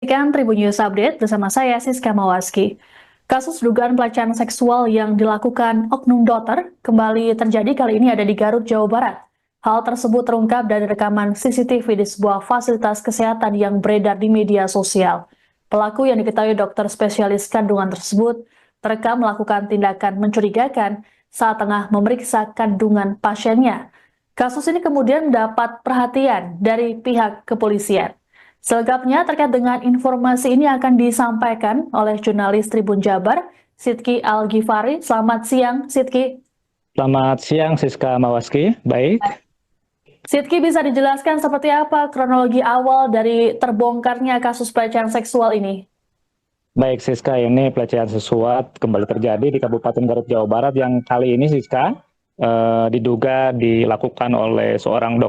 Tribun News Update bersama saya Siska Mawaski. Kasus dugaan pelecehan seksual yang dilakukan oknum dokter kembali terjadi kali ini ada di Garut, Jawa Barat. Hal tersebut terungkap dari rekaman CCTV di sebuah fasilitas kesehatan yang beredar di media sosial. Pelaku yang diketahui dokter spesialis kandungan tersebut terekam melakukan tindakan mencurigakan saat tengah memeriksa kandungan pasiennya. Kasus ini kemudian mendapat perhatian dari pihak kepolisian. Selengkapnya terkait dengan informasi ini akan disampaikan oleh jurnalis Tribun Jabar, Sidki Al-Ghifari. Selamat siang, Sidki. Selamat siang, Siska Mawaski. Baik. Sidki, bisa dijelaskan seperti apa kronologi awal dari terbongkarnya kasus pelecehan seksual ini? Baik, Siska, ini pelecehan seksual kembali terjadi di Kabupaten Garut, Jawa Barat yang kali ini, Siska, diduga dilakukan oleh seorang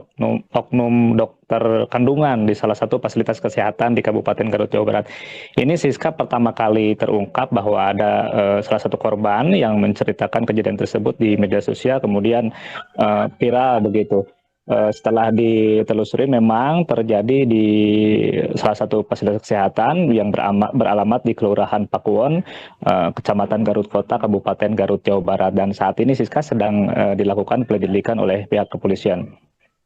oknum dokter kandungan di salah satu fasilitas kesehatan di Kabupaten Garut, Jawa Barat. Ini, Siska, pertama kali terungkap bahwa ada salah satu korban yang menceritakan kejadian tersebut di media sosial, kemudian viral begitu. Setelah ditelusuri memang terjadi di salah satu fasilitas kesehatan yang beralamat di Kelurahan Pakuwon, Kecamatan Garut Kota, Kabupaten Garut, Jawa Barat. Dan saat ini Siska sedang dilakukan penyelidikan oleh pihak kepolisian.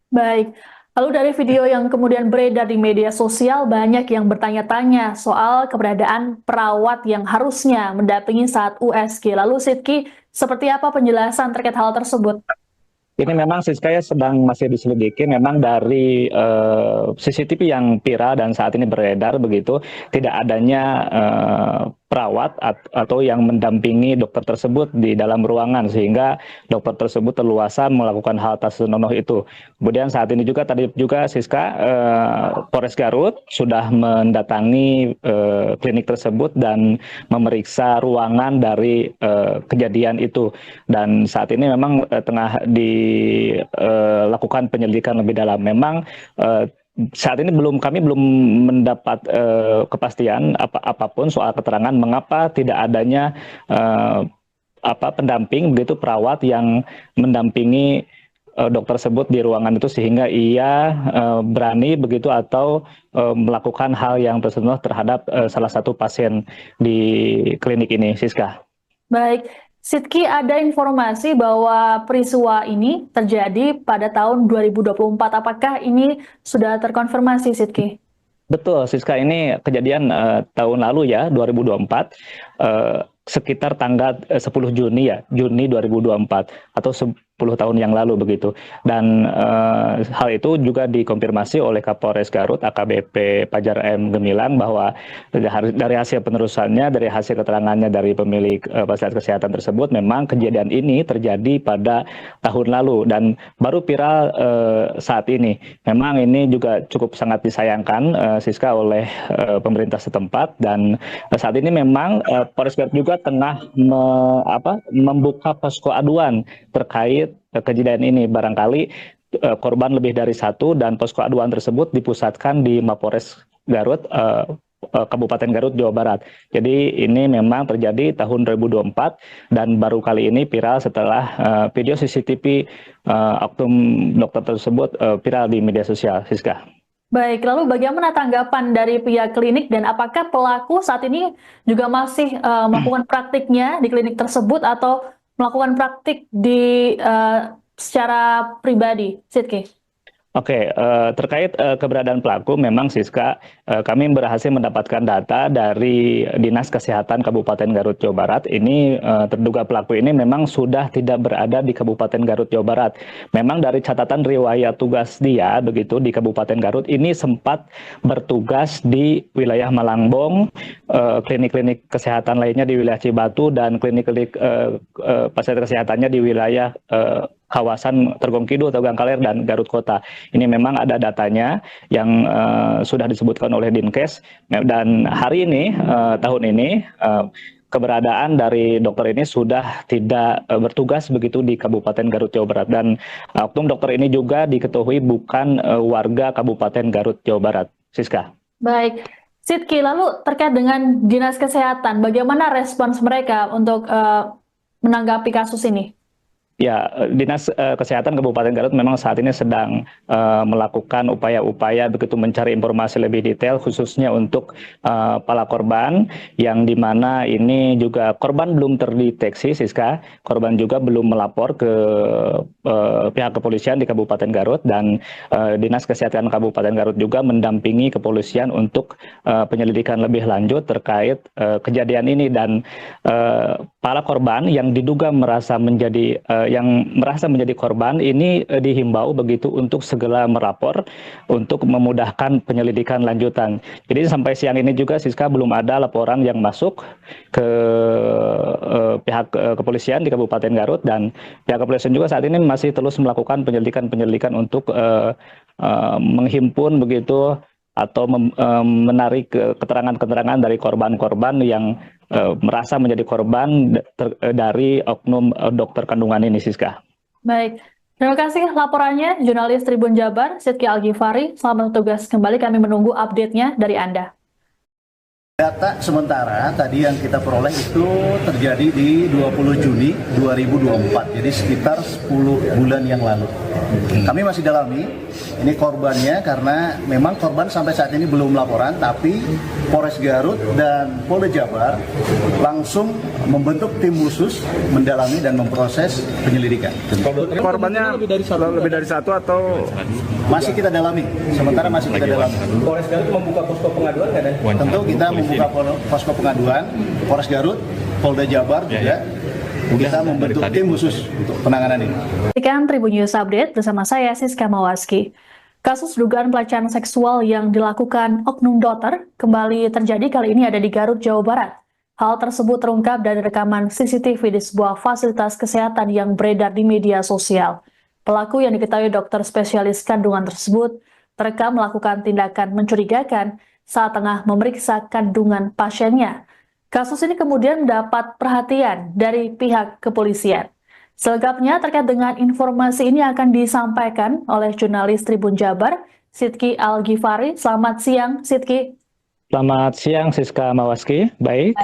Baik, lalu dari video yang kemudian beredar di media sosial, banyak yang bertanya-tanya soal keberadaan perawat yang harusnya mendampingi saat USG. Lalu Sidki, seperti apa penjelasan terkait hal tersebut? Ini memang Siska sedang masih diselidiki. Memang dari CCTV yang viral dan saat ini beredar begitu, tidak adanya perawat atau yang mendampingi dokter tersebut di dalam ruangan, sehingga dokter tersebut terluasa melakukan hal tak senonoh itu. Kemudian saat ini juga tadi juga Siska, Polres Garut sudah mendatangi klinik tersebut dan memeriksa ruangan dari kejadian itu. Dan saat ini memang tengah dilakukan penyelidikan lebih dalam. Memang saat ini kami belum mendapat kepastian apapun soal keterangan mengapa tidak adanya pendamping begitu, perawat yang mendampingi dokter tersebut di ruangan itu, sehingga ia berani begitu atau melakukan hal yang tersebut terhadap salah satu pasien di klinik ini, Siska. Baik, Sidki, ada informasi bahwa peristiwa ini terjadi pada tahun 2024. Apakah ini sudah terkonfirmasi, Sidki? Betul, Siska, ini kejadian tahun lalu ya, 2024, sekitar tanggal 10 Juni ya, Juni 2024 atau 10 tahun yang lalu begitu. Dan hal itu juga dikonfirmasi oleh Kapolres Garut AKBP Pajar M. Gemilang bahwa dari hasil penerusannya, dari hasil keterangannya dari pemilik fasilitas kesehatan tersebut, memang kejadian ini terjadi pada tahun lalu dan baru viral saat ini. Memang ini juga cukup sangat disayangkan, Siska, oleh pemerintah setempat. Dan saat ini memang Polres Garut juga tengah membuka posko aduan terkait kejadian ini. Barangkali korban lebih dari satu dan posko aduan tersebut dipusatkan di Mapores Garut, Kabupaten Garut, Jawa Barat. Jadi ini memang terjadi tahun 2024 dan baru kali ini viral setelah video CCTV oknum dokter tersebut viral di media sosial, Siska. Baik, lalu bagaimana tanggapan dari pihak klinik dan apakah pelaku saat ini juga masih melakukan praktiknya di klinik tersebut atau melakukan praktik di secara pribadi, Sidki? Oke, terkait keberadaan pelaku, memang Siska, kami berhasil mendapatkan data dari Dinas Kesehatan Kabupaten Garut, Jawa Barat. Ini terduga pelaku ini memang sudah tidak berada di Kabupaten Garut, Jawa Barat. Memang dari catatan riwayat tugas dia begitu di Kabupaten Garut, ini sempat bertugas di wilayah Malangbong, klinik-klinik kesehatan lainnya di wilayah Cibatu, dan klinik-klinik fasilitas kesehatannya di wilayah kawasan Tergong Kidul atau Gangkaler dan Garut Kota. Ini memang ada datanya yang sudah disebutkan oleh Dinkes. Dan hari ini, tahun ini, keberadaan dari dokter ini sudah tidak bertugas begitu di Kabupaten Garut, Jawa Barat. Dan oknum dokter ini juga diketahui bukan warga Kabupaten Garut, Jawa Barat, Siska. Baik, Sidki, lalu terkait dengan Dinas Kesehatan, bagaimana respons mereka untuk menanggapi kasus ini? Ya, Dinas Kesehatan Kabupaten Garut memang saat ini sedang melakukan upaya-upaya begitu mencari informasi lebih detail khususnya untuk para korban yang dimana ini juga korban belum terdeteksi, Siska. Korban juga belum melapor ke pihak kepolisian di Kabupaten Garut dan Dinas Kesehatan Kabupaten Garut juga mendampingi kepolisian untuk penyelidikan lebih lanjut terkait kejadian ini dan para korban yang diduga merasa menjadi korban ini dihimbau begitu untuk segera melapor untuk memudahkan penyelidikan lanjutan. Jadi sampai siang ini juga Siska belum ada laporan yang masuk ke pihak kepolisian di Kabupaten Garut dan pihak kepolisian juga saat ini masih terus melakukan penyelidikan untuk menghimpun begitu atau menarik keterangan-keterangan dari korban-korban yang merasa menjadi korban dari oknum dokter kandungan ini, Siska. Baik, terima kasih laporannya jurnalis Tribun Jabar, Sidki Al-Ghifari. Selamat bertugas kembali, kami menunggu update-nya dari Anda. Data sementara tadi yang kita peroleh itu terjadi di 20 Juni 2024, jadi sekitar 10 bulan yang lalu. Kami masih dalami ini korbannya karena memang korban sampai saat ini belum laporan, tapi Polres Garut dan Polda Jabar langsung membentuk tim khusus mendalami dan memproses penyelidikan. Korbannya lebih dari satu atau masih kita dalami, sementara masih kita dalami. Polres Garut membuka posko pengaduan nggak, Dan? Tentu kita membuka posko pengaduan, Polres Garut, Polda Jabar juga. Kita membentuk tim khusus untuk penanganan ini. Saksikan Tribun News Update bersama saya Siska Mawaski. Kasus dugaan pelecehan seksual yang dilakukan oknum dokter kembali terjadi kali ini ada di Garut, Jawa Barat. Hal tersebut terungkap dari rekaman CCTV di sebuah fasilitas kesehatan yang beredar di media sosial. Pelaku yang diketahui dokter spesialis kandungan tersebut terekam melakukan tindakan mencurigakan saat tengah memeriksa kandungan pasiennya. Kasus ini kemudian mendapat perhatian dari pihak kepolisian. Selengkapnya terkait dengan informasi ini akan disampaikan oleh jurnalis Tribun Jabar, Sidki Al-Ghifari. Selamat siang, Sidki. Selamat siang, Siska Mawaski. Baik.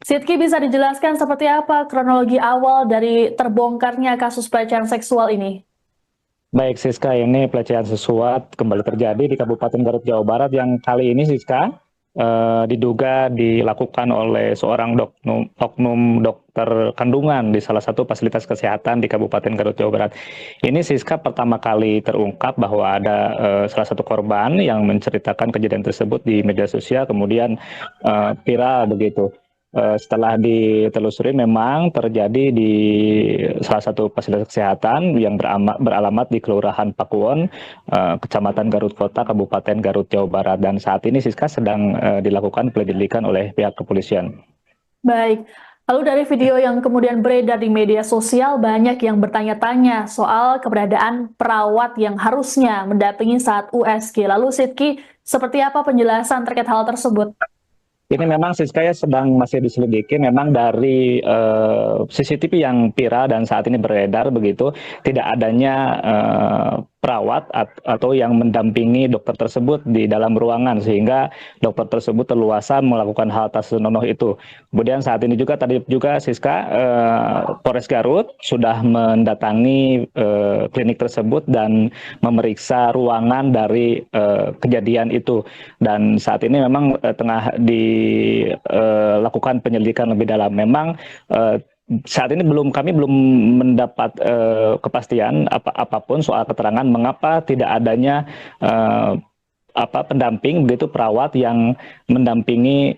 Sidki, bisa dijelaskan seperti apa kronologi awal dari terbongkarnya kasus pelecehan seksual ini? Baik, Siska, ini pelecehan seksual kembali terjadi di Kabupaten Garut, Jawa Barat yang kali ini, Siska, diduga dilakukan oleh seorang oknum dokter kandungan di salah satu fasilitas kesehatan di Kabupaten Garut, Jawa Barat. Ini, Siska, pertama kali terungkap bahwa ada salah satu korban yang menceritakan kejadian tersebut di media sosial, kemudian viral begitu. Setelah ditelusuri memang terjadi di salah satu fasilitas kesehatan yang beralamat di Kelurahan Pakuwon, Kecamatan Garut Kota, Kabupaten Garut, Jawa Barat. Dan saat ini Siska sedang dilakukan penyelidikan oleh pihak kepolisian. Baik, lalu dari video yang kemudian beredar di media sosial, banyak yang bertanya-tanya soal keberadaan perawat yang harusnya mendampingi saat USG. Lalu Sidki, seperti apa penjelasan terkait hal tersebut? Ini memang Siska sedang masih diselidiki, memang dari CCTV yang viral dan saat ini beredar begitu, tidak adanya perawat atau yang mendampingi dokter tersebut di dalam ruangan sehingga dokter tersebut terluasa melakukan hal tak senonoh itu. Kemudian saat ini juga tadi juga Siska Polres Garut sudah mendatangi klinik tersebut dan memeriksa ruangan dari kejadian itu dan saat ini memang tengah dilakukan penyelidikan lebih dalam. Memang saat ini kami belum mendapat kepastian apapun soal keterangan mengapa tidak adanya pendamping begitu perawat yang mendampingi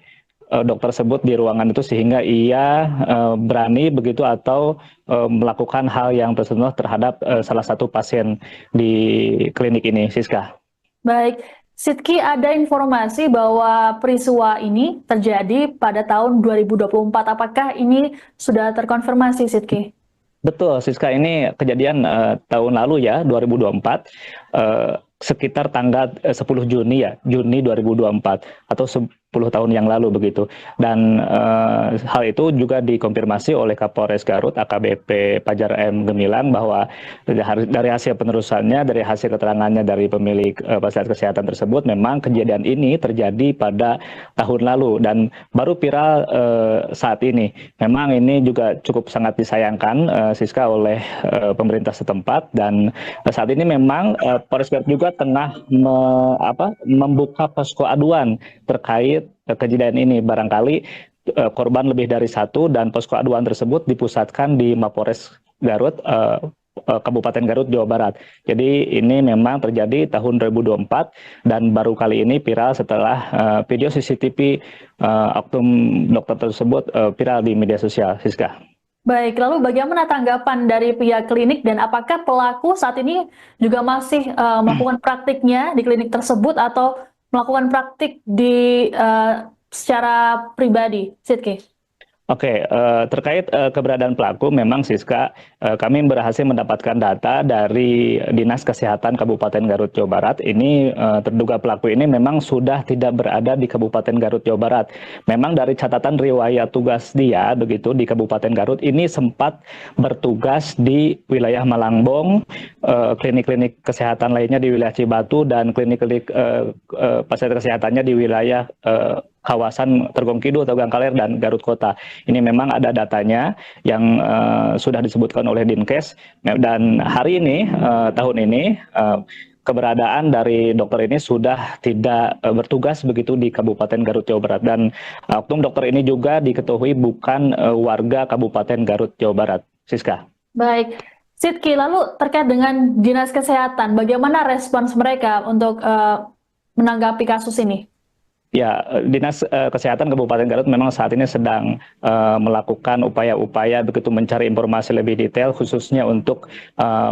dokter tersebut di ruangan itu sehingga ia berani begitu atau melakukan hal yang tersebut terhadap salah satu pasien di klinik ini, Siska. Baik, Sidki, ada informasi bahwa peristiwa ini terjadi pada tahun 2024. Apakah ini sudah terkonfirmasi, Sidki? Betul, Siska, ini kejadian tahun lalu ya, 2024, sekitar tanggal 10 Juni ya, Juni 2024 atau tahun yang lalu begitu. Dan hal itu juga dikonfirmasi oleh Kapolres Garut AKBP Fajar M. Gemilang bahwa dari hasil penelusurannya, dari hasil keterangannya dari pemilik fasilitas kesehatan tersebut, memang kejadian ini terjadi pada tahun lalu dan baru viral saat ini. Memang ini juga cukup sangat disayangkan Siska oleh pemerintah setempat, dan saat ini memang Polres Garut juga tengah membuka posko aduan terkait kejadian ini. Barangkali korban lebih dari satu dan posko aduan tersebut dipusatkan di Mapores Garut, Kabupaten Garut, Jawa Barat. Jadi ini memang terjadi tahun 2024 dan baru kali ini viral setelah video CCTV oknum dokter tersebut viral di media sosial, Siska. Baik, lalu bagaimana tanggapan dari pihak klinik dan apakah pelaku saat ini juga masih melakukan praktiknya di klinik tersebut atau melakukan praktik di secara pribadi, Sidki? Oke, terkait keberadaan pelaku, memang Siska, kami berhasil mendapatkan data dari Dinas Kesehatan Kabupaten Garut, Jawa Barat. Ini terduga pelaku ini memang sudah tidak berada di Kabupaten Garut, Jawa Barat. Memang dari catatan riwayat tugas dia, begitu, di Kabupaten Garut, ini sempat bertugas di wilayah Malangbong, klinik-klinik kesehatan lainnya di wilayah Cibatu, dan klinik-klinik fasilitas kesehatannya di wilayah kawasan Tergong Kidul atau Gangkaler dan Garut Kota. Ini memang ada datanya yang sudah disebutkan oleh Dinkes, dan hari ini, tahun ini, keberadaan dari dokter ini sudah tidak bertugas begitu di Kabupaten Garut, Jawa Barat, dan oknum dokter ini juga diketahui bukan warga Kabupaten Garut, Jawa Barat. Siska. Baik, Sidki, lalu terkait dengan Dinas Kesehatan, bagaimana respons mereka untuk menanggapi kasus ini? Ya, Dinas Kesehatan Kabupaten Garut memang saat ini sedang melakukan upaya-upaya begitu mencari informasi lebih detail, khususnya untuk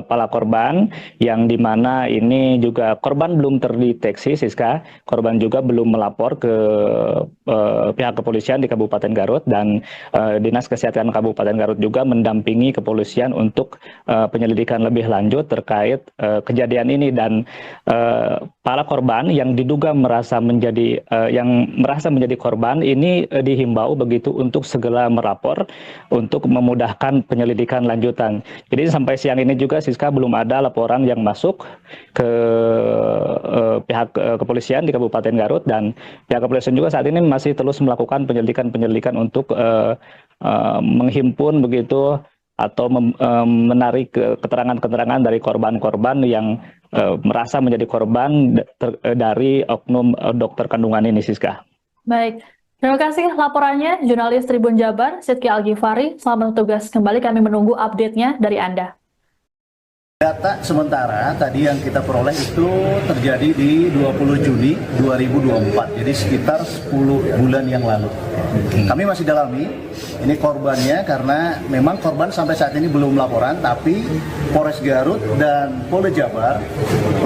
para korban, yang dimana ini juga korban belum terdeteksi, Siska. Korban juga belum melapor ke pihak kepolisian di Kabupaten Garut, dan Dinas Kesehatan Kabupaten Garut juga mendampingi kepolisian untuk penyelidikan lebih lanjut terkait kejadian ini, dan para korban yang diduga merasa menjadi korban ini dihimbau begitu untuk segera melapor untuk memudahkan penyelidikan lanjutan. Jadi sampai siang ini juga, Siska, belum ada laporan yang masuk ke pihak kepolisian di Kabupaten Garut, dan pihak kepolisian juga saat ini masih terus melakukan penyelidikan untuk menghimpun begitu atau menarik keterangan-keterangan dari korban-korban yang merasa menjadi korban dari oknum dokter kandungan ini, Siska. Baik, terima kasih laporannya jurnalis Tribun Jabar, Sidki Al-Ghifari. Selamat bertugas kembali, kami menunggu update-nya dari Anda. Data sementara tadi yang kita peroleh itu terjadi di 20 Juni 2024, jadi sekitar 10 bulan yang lalu. Kami masih dalami ini korbannya, karena memang korban sampai saat ini belum laporan, tapi Polres Garut dan Polda Jabar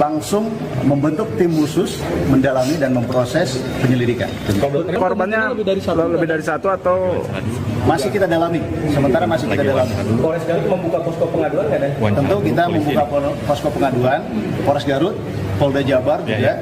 langsung membentuk tim khusus mendalami dan memproses penyelidikan. Korbannya lebih dari satu atau masih kita dalami, sementara masih kita dalami. Polres Garut membuka posko pengaduan nggak ada? Tentu kita membuka posko pengaduan, Polres Garut, Polda Jabar juga.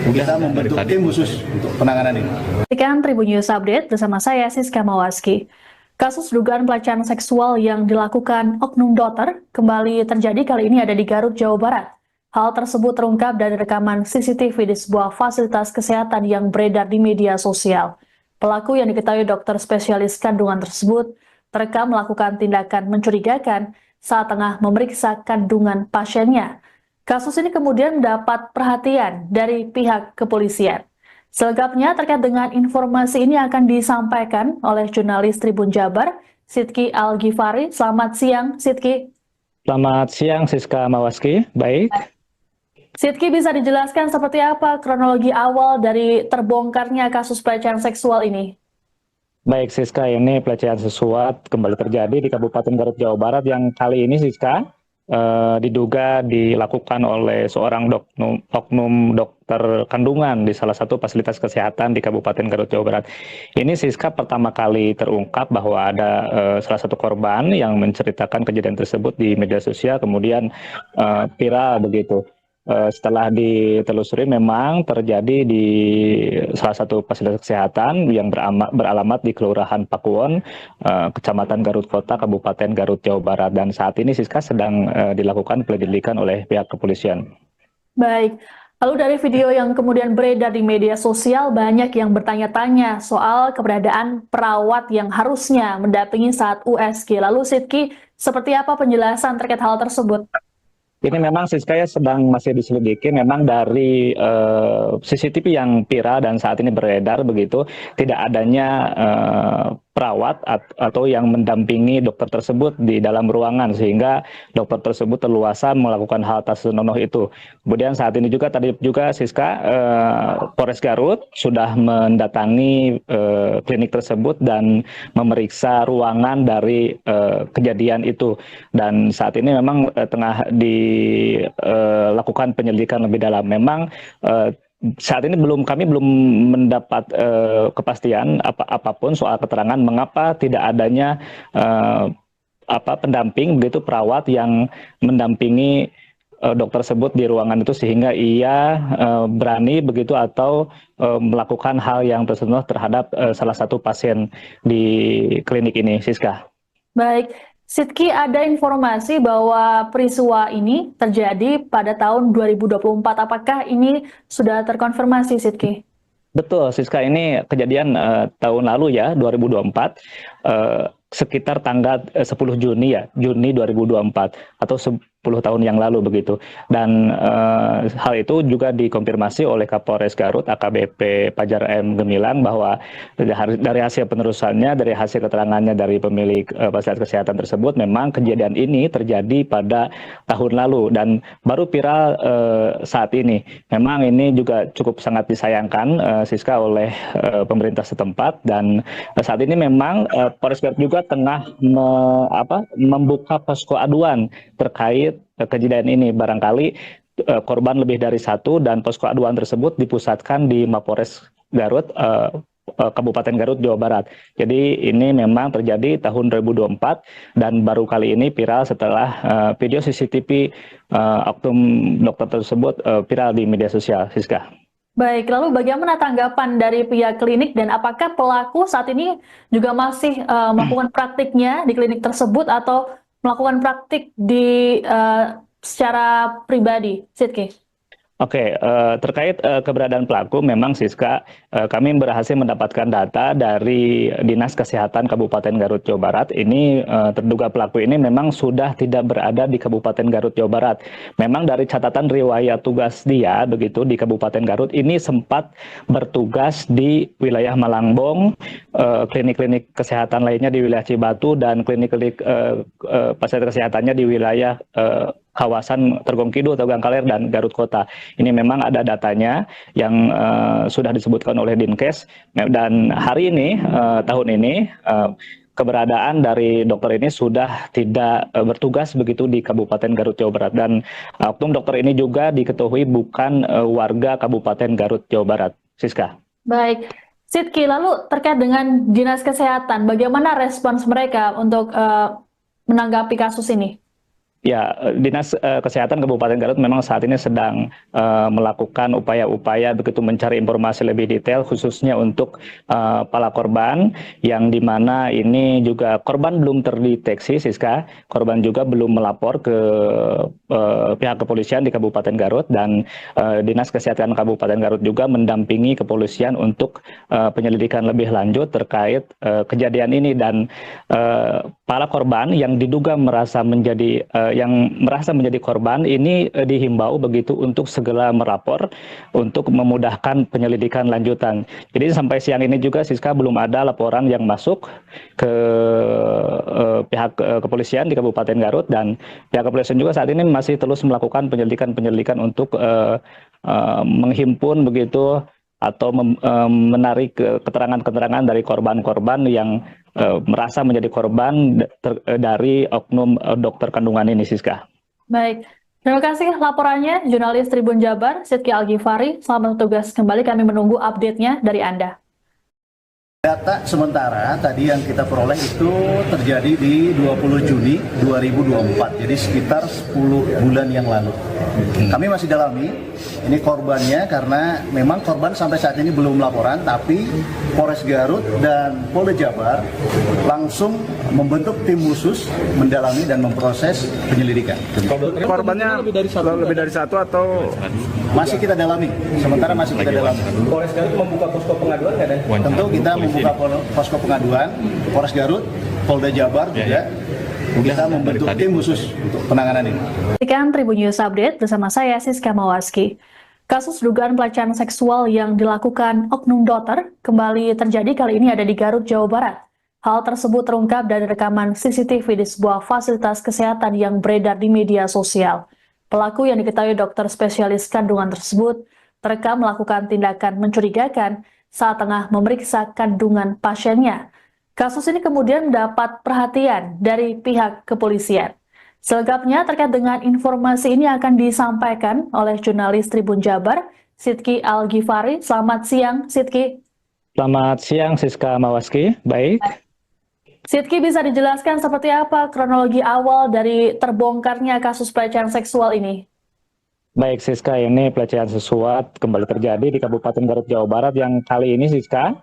Kita membentuk tim khusus untuk penanganan ini. Saksikan Tribun News Update bersama saya, Siska Mawaski. Kasus dugaan pelecehan seksual yang dilakukan oknum dokter kembali terjadi, kali ini ada di Garut, Jawa Barat. Hal tersebut terungkap dari rekaman CCTV di sebuah fasilitas kesehatan yang beredar di media sosial. Pelaku yang diketahui dokter spesialis kandungan tersebut terekam melakukan tindakan mencurigakan saat tengah memeriksa kandungan pasiennya. Kasus ini kemudian mendapat perhatian dari pihak kepolisian. Selengkapnya terkait dengan informasi ini akan disampaikan oleh jurnalis Tribun Jabar, Sidki Al-Ghifari. Selamat siang, Sidki. Selamat siang, Siska Mawaski. Baik. Sidki, bisa dijelaskan seperti apa kronologi awal dari terbongkarnya kasus pelecehan seksual ini? Baik, Siska, ini pelecehan seksual kembali terjadi di Kabupaten Garut, Jawa Barat, yang kali ini, Siska, diduga dilakukan oleh seorang oknum dokter kandungan di salah satu fasilitas kesehatan di Kabupaten Garut, Jawa Barat. Ini, Siska, pertama kali terungkap bahwa ada salah satu korban yang menceritakan kejadian tersebut di media sosial, kemudian viral begitu. setelah ditelusuri memang terjadi di salah satu fasilitas kesehatan yang beralamat di Kelurahan Pakuwon, Kecamatan Garut Kota, Kabupaten Garut, Jawa Barat. Dan saat ini Siska sedang dilakukan penyelidikan oleh pihak kepolisian. Baik, lalu dari video yang kemudian beredar di media sosial, banyak yang bertanya-tanya soal keberadaan perawat yang harusnya mendampingi saat USG. Lalu Sidki, seperti apa penjelasan terkait hal tersebut? Ini memang Siska ya sedang masih diselidiki. Memang dari CCTV yang viral dan saat ini beredar begitu, tidak adanya perawat atau yang mendampingi dokter tersebut di dalam ruangan, sehingga dokter tersebut terluasa melakukan hal tak senonoh itu. Kemudian saat ini juga tadi juga Siska, Polres Garut sudah mendatangi klinik tersebut dan memeriksa ruangan dari kejadian itu. Dan saat ini memang tengah dilakukan penyelidikan lebih dalam. Memang saat ini kami belum mendapat kepastian apapun soal keterangan mengapa tidak adanya pendamping begitu, perawat yang mendampingi dokter tersebut di ruangan itu, sehingga ia berani begitu atau melakukan hal yang tersentuh terhadap salah satu pasien di klinik ini, Siska. Baik, Sidki, ada informasi bahwa peristiwa ini terjadi pada tahun 2024. Apakah ini sudah terkonfirmasi, Sidki? Betul, Siska, ini kejadian tahun lalu ya, 2024, sekitar tanggal 10 Juni ya, Juni 2024 atau 10 tahun yang lalu begitu. Dan hal itu juga dikonfirmasi oleh Kapolres Garut AKBP Fajar M. Gemilang bahwa dari hasil penelusurannya, dari hasil keterangannya dari pemilik fasilitas kesehatan tersebut, memang kejadian ini terjadi pada tahun lalu dan baru viral saat ini. Memang ini juga cukup sangat disayangkan Siska oleh pemerintah setempat, dan saat ini memang Polres Garut juga tengah membuka posko aduan terkait kejadian ini. Barangkali korban lebih dari satu, dan posko aduan tersebut dipusatkan di Mapores Garut, Kabupaten Garut, Jawa Barat. Jadi ini memang terjadi tahun 2024 dan baru kali ini viral setelah video CCTV oknum dokter tersebut viral di media sosial, Siska. Baik, lalu bagaimana tanggapan dari pihak klinik, dan apakah pelaku saat ini juga masih melakukan praktiknya di klinik tersebut atau melakukan praktik di secara pribadi, Sidki? Oke, terkait keberadaan pelaku, memang Siska, kami berhasil mendapatkan data dari Dinas Kesehatan Kabupaten Garut, Jawa Barat. Ini terduga pelaku ini memang sudah tidak berada di Kabupaten Garut, Jawa Barat. Memang dari catatan riwayat tugas dia begitu di Kabupaten Garut, ini sempat bertugas di wilayah Malangbong, klinik-klinik kesehatan lainnya di wilayah Cibatu, dan klinik-klinik fasilitas kesehatannya di wilayah kawasan Tergong Kidul atau Gangkaler dan Garut Kota. Ini memang ada datanya yang sudah disebutkan oleh Dinkes, dan hari ini, tahun ini, keberadaan dari dokter ini sudah tidak bertugas begitu di Kabupaten Garut, Jawa Barat, dan oknum dokter ini juga diketahui bukan warga Kabupaten Garut, Jawa Barat, Siska. Baik, Sidki, lalu terkait dengan Dinas Kesehatan, bagaimana respons mereka untuk menanggapi kasus ini? Ya, Dinas Kesehatan Kabupaten Garut memang saat ini sedang melakukan upaya-upaya begitu mencari informasi lebih detail, khususnya untuk para korban, yang dimana ini juga korban belum terdeteksi, Siska. Korban juga belum melapor ke pihak kepolisian di Kabupaten Garut, dan Dinas Kesehatan Kabupaten Garut juga mendampingi kepolisian untuk penyelidikan lebih lanjut terkait kejadian ini. Dan para korban yang diduga merasa menjadi korban ini dihimbau begitu untuk segera melapor untuk memudahkan penyelidikan lanjutan. Jadi sampai siang ini juga Siska belum ada laporan yang masuk ke pihak kepolisian di Kabupaten Garut, dan pihak kepolisian juga saat ini masih terus melakukan penyelidikan untuk menghimpun begitu atau menarik keterangan-keterangan dari korban-korban yang merasa menjadi korban dari oknum dokter kandungan ini, Siska. Baik, terima kasih laporannya jurnalis Tribun Jabar, Sidki Algifari. Selamat bertugas kembali, kami menunggu update-nya dari Anda. Data sementara tadi yang kita peroleh itu terjadi di 20 Juni 2024, jadi sekitar 10 bulan yang lalu. Kami masih dalami ini korbannya karena memang korban sampai saat ini belum laporan, tapi Polres Garut dan Polda Jabar langsung membentuk tim khusus mendalami dan memproses penyelidikan. Korbannya lebih dari satu atau Masih kita dalami, sementara masih kita dalami. Polres Garut membuka posko pengaduan nggak ada? Tentu kita membuka posko pengaduan, Polres Garut, Polda Jabar juga. Kita membentuk tim khusus untuk penanganan ini. Saksikan Tribun News Update bersama saya Siska Mawaski. Kasus dugaan pelecehan seksual yang dilakukan oknum dokter kembali terjadi kali ini ada di Garut, Jawa Barat. Hal tersebut terungkap dari rekaman CCTV di sebuah fasilitas kesehatan yang beredar di media sosial. Pelaku yang diketahui dokter spesialis kandungan tersebut terekam melakukan tindakan mencurigakan saat tengah memeriksa kandungan pasiennya. Kasus ini kemudian mendapat perhatian dari pihak kepolisian. Selengkapnya terkait dengan informasi ini akan disampaikan oleh jurnalis Tribun Jabar, Sidki Al-Ghifari. Selamat siang, Sidki. Selamat siang, Siska Mawaski. Baik. Sidki, bisa dijelaskan seperti apa kronologi awal dari terbongkarnya kasus pelecehan seksual ini? Baik, Siska, ini pelecehan seksual kembali terjadi di Kabupaten Garut, Jawa Barat yang kali ini, Siska,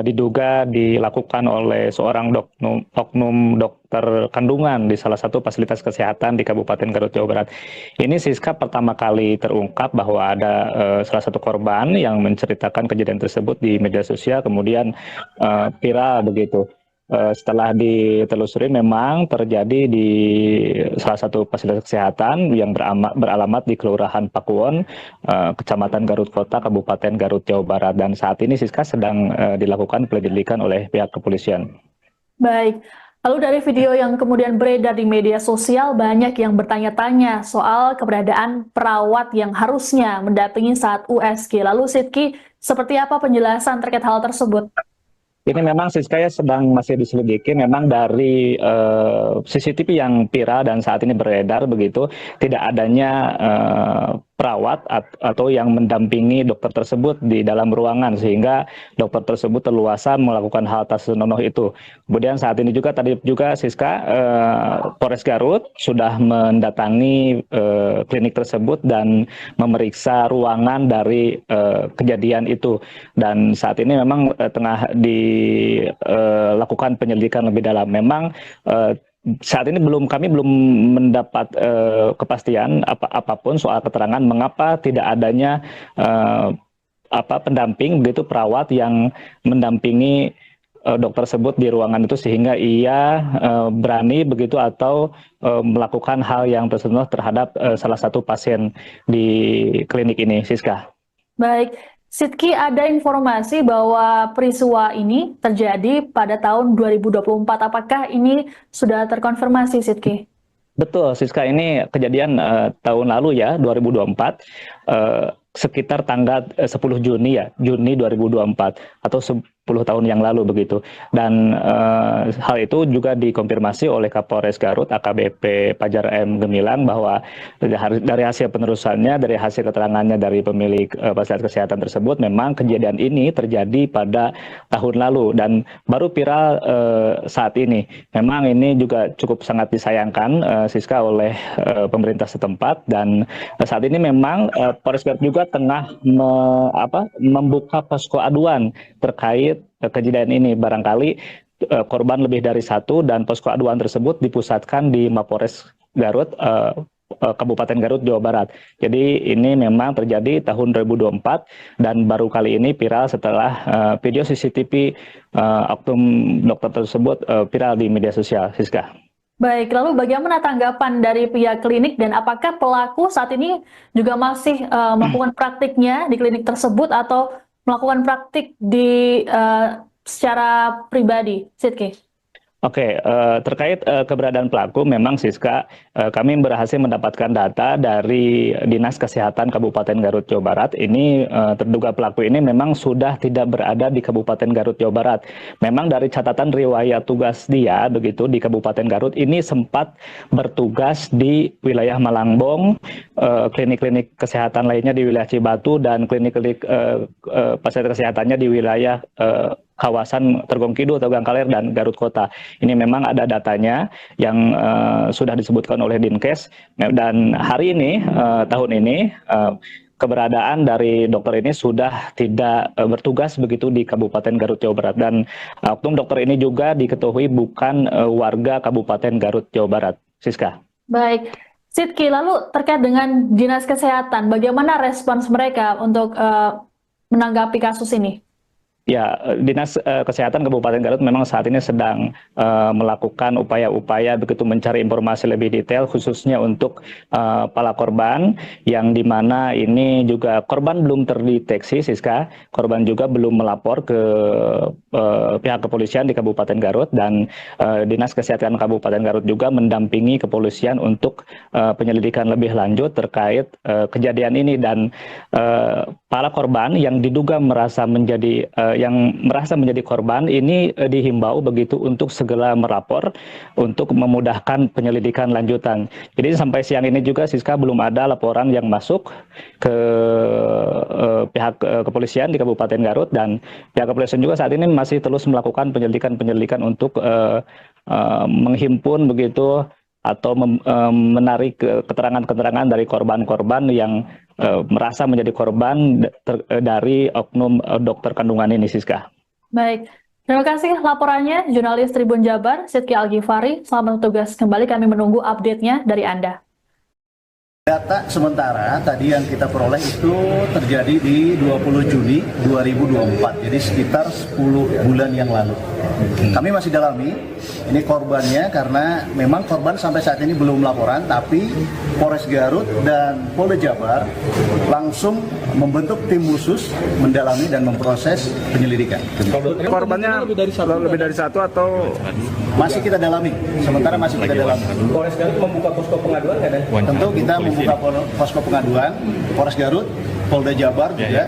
diduga dilakukan oleh seorang oknum dokter kandungan di salah satu fasilitas kesehatan di Kabupaten Garut, Jawa Barat. Ini, Siska, pertama kali terungkap bahwa ada salah satu korban yang menceritakan kejadian tersebut di media sosial, kemudian viral begitu. Setelah ditelusuri memang terjadi di salah satu fasilitas kesehatan yang beralamat di Kelurahan Pakuwon, Kecamatan Garut Kota, Kabupaten Garut, Jawa Barat. Dan saat ini, Siska, sedang dilakukan penyelidikan oleh pihak kepolisian. Baik, lalu dari video yang kemudian beredar di media sosial, banyak yang bertanya-tanya soal keberadaan perawat yang harusnya mendampingi saat USG. Lalu Sidki, seperti apa penjelasan terkait hal tersebut? Ini memang, Siska, ya sedang masih diselidiki. Memang dari CCTV yang viral dan saat ini beredar begitu, tidak adanya perawat atau yang mendampingi dokter tersebut di dalam ruangan, sehingga dokter tersebut terluasa melakukan hal tak senonoh itu. Kemudian saat ini juga tadi juga, Siska, Polres Garut sudah mendatangi klinik tersebut dan memeriksa ruangan dari kejadian itu. Dan saat ini memang tengah dilakukan penyelidikan lebih dalam. Memang saat ini kami belum mendapat kepastian apapun soal keterangan mengapa tidak adanya pendamping begitu, perawat yang mendampingi dokter tersebut di ruangan itu, sehingga ia berani begitu atau melakukan hal yang tersentuh terhadap salah satu pasien di klinik ini, Siska. Baik, Sidki, ada informasi bahwa peristiwa ini terjadi pada tahun 2024. Apakah ini sudah terkonfirmasi, Sidki? Betul, Siska, ini kejadian tahun lalu ya, 2024, sekitar tanggal 10 Juni ya, Juni 2024 atau 10 tahun yang lalu begitu. Dan hal itu juga dikonfirmasi oleh Kapolres Garut AKBP Pajar M. Gemilang bahwa dari hasil penelusurannya, dari hasil keterangannya dari pemilik fasilitas kesehatan tersebut, memang kejadian ini terjadi pada tahun lalu dan baru viral saat ini. Memang ini juga cukup sangat disayangkan, Siska, oleh pemerintah setempat, dan saat ini memang Polres Garut juga tengah membuka posko aduan terkait kejadian ini. Barangkali korban lebih dari satu dan posko aduan tersebut dipusatkan di Mapores Garut, Kabupaten Garut, Jawa Barat. Jadi ini memang terjadi tahun 2024 dan baru kali ini viral setelah video CCTV oknum dokter tersebut viral di media sosial, Siska. Baik, lalu bagaimana tanggapan dari pihak klinik dan apakah pelaku saat ini juga masih melakukan praktiknya di klinik tersebut atau melakukan praktik di secara pribadi, Sidki? Oke, terkait keberadaan pelaku, memang, Siska, kami berhasil mendapatkan data dari Dinas Kesehatan Kabupaten Garut, Jawa Barat. Ini terduga pelaku ini memang sudah tidak berada di Kabupaten Garut, Jawa Barat. Memang dari catatan riwayat tugas dia begitu di Kabupaten Garut, ini sempat bertugas di wilayah Malangbong, klinik-klinik kesehatan lainnya di wilayah Cibatu, dan klinik-klinik fasilitas kesehatannya di wilayah kawasan Tergong Kidul, Tegang Kaler, dan Garut Kota. Ini memang ada datanya yang sudah disebutkan oleh Dinkes, dan hari ini, tahun ini, keberadaan dari dokter ini sudah tidak bertugas begitu di Kabupaten Garut, Jawa Barat. Dan oknum dokter ini juga diketahui bukan warga Kabupaten Garut, Jawa Barat. Siska. Baik, Sidki, lalu terkait dengan Dinas Kesehatan, bagaimana respons mereka untuk menanggapi kasus ini? Ya, Dinas Kesehatan Kabupaten Garut memang saat ini sedang melakukan upaya-upaya begitu mencari informasi lebih detail khususnya untuk para korban, yang dimana ini juga korban belum terdeteksi, Siska. Korban juga belum melapor ke pihak kepolisian di Kabupaten Garut, dan Dinas Kesehatan Kabupaten Garut juga mendampingi kepolisian untuk penyelidikan lebih lanjut terkait kejadian ini. Dan para korban yang diduga merasa menjadi korban ini dihimbau begitu untuk segera melapor untuk memudahkan penyelidikan lanjutan. Jadi sampai siang ini juga, Siska, belum ada laporan yang masuk ke pihak kepolisian di Kabupaten Garut, dan pihak kepolisian juga saat ini masih terus melakukan penyelidikan untuk menghimpun begitu atau menarik keterangan-keterangan dari korban-korban yang merasa menjadi korban dari oknum dokter kandungan ini, Siska. Baik, terima kasih laporannya jurnalis Tribun Jabar, Sidki Al-Ghifari. Selamat bertugas kembali, kami menunggu update-nya dari Anda. Data sementara tadi yang kita peroleh itu terjadi di 20 Juni 2024, jadi sekitar 10 bulan yang lalu. Kami masih dalami ini korbannya, karena memang korban sampai saat ini belum laporan, tapi Polres Garut dan Polda Jabar langsung membentuk tim khusus mendalami dan memproses penyelidikan. Korbannya lebih dari satu atau masih kita dalami, sementara masih kita dalami. Polres Garut membuka posko pengaduan nggak, Dan? Tentu kita membuka posko pengaduan, Polres Garut, Polda Jabar juga.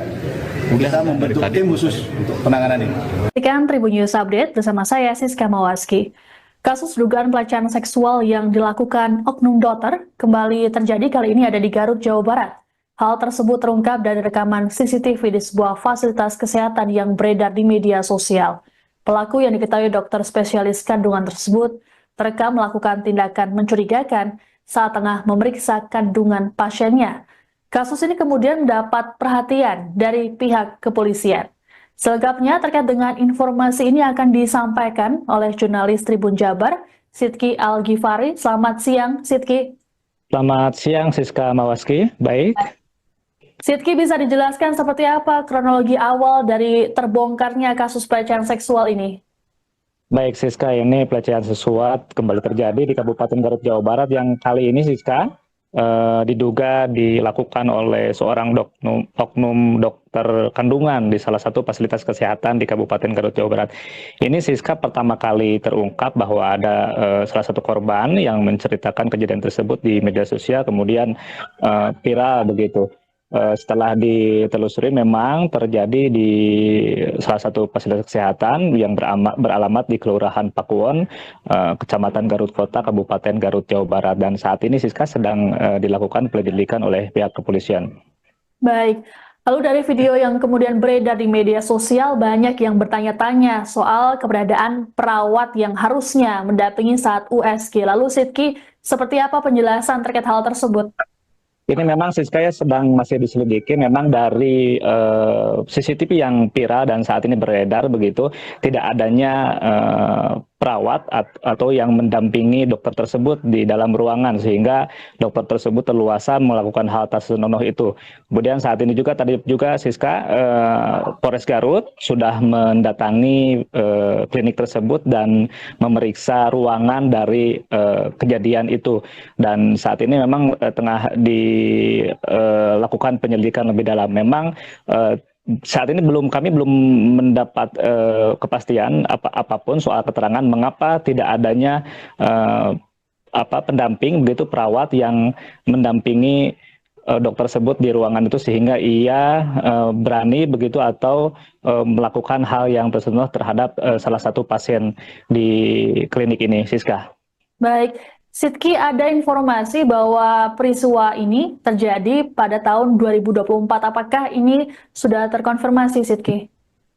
Kita membentuk tim khusus untuk penanganan ini. Saksikan Tribun News Update bersama saya, Siska Mawaski. Kasus dugaan pelecehan seksual yang dilakukan oknum dokter kembali terjadi, kali ini ada di Garut, Jawa Barat. Hal tersebut terungkap dari rekaman CCTV di sebuah fasilitas kesehatan yang beredar di media sosial. Pelaku yang diketahui dokter spesialis kandungan tersebut terekam melakukan tindakan mencurigakan saat tengah memeriksa kandungan pasiennya. Kasus ini kemudian mendapat perhatian dari pihak kepolisian. Selengkapnya terkait dengan informasi ini akan disampaikan oleh jurnalis Tribun Jabar, Sidki Al-Ghifari. Selamat siang, Sidki. Selamat siang, Siska Mawaski. Baik. Sidki, bisa dijelaskan seperti apa kronologi awal dari terbongkarnya kasus pelecehan seksual ini? Baik, Siska, ini pelecehan seksual kembali terjadi di Kabupaten Garut, Jawa Barat, yang kali ini, Siska, diduga dilakukan oleh seorang oknum dokter kandungan di salah satu fasilitas kesehatan di Kabupaten Garut, Jawa Barat. Ini, Siska, pertama kali terungkap bahwa ada salah satu korban yang menceritakan kejadian tersebut di media sosial, kemudian viral begitu. Setelah ditelusuri, memang terjadi di salah satu fasilitas kesehatan yang beralamat di Kelurahan Pakuwon, Kecamatan Garut Kota, Kabupaten Garut, Jawa Barat. Dan saat ini, Siska, sedang dilakukan penyelidikan oleh pihak kepolisian. Baik, lalu dari video yang kemudian beredar di media sosial, banyak yang bertanya-tanya soal keberadaan perawat yang harusnya mendampingi saat USG. Lalu, Sidki, seperti apa penjelasan terkait hal tersebut? Ini memang, Siska, ya, sedang masih diselidiki. Memang dari CCTV yang viral dan saat ini beredar begitu, tidak adanya perawat atau yang mendampingi dokter tersebut di dalam ruangan, sehingga dokter tersebut terluasa melakukan hal tak senonoh itu. Kemudian saat ini juga, tadi juga, Siska, Polres Garut sudah mendatangi klinik tersebut dan memeriksa ruangan dari kejadian itu. Dan saat ini memang tengah dilakukan penyelidikan lebih dalam. Memang saat ini kami belum mendapat kepastian apapun soal keterangan mengapa tidak adanya pendamping begitu, perawat yang mendampingi dokter tersebut di ruangan itu, sehingga ia berani begitu atau melakukan hal yang tersenonoh terhadap salah satu pasien di klinik ini, Siska. Baik, Sidki, ada informasi bahwa peristiwa ini terjadi pada tahun 2024. Apakah ini sudah terkonfirmasi, Sidki?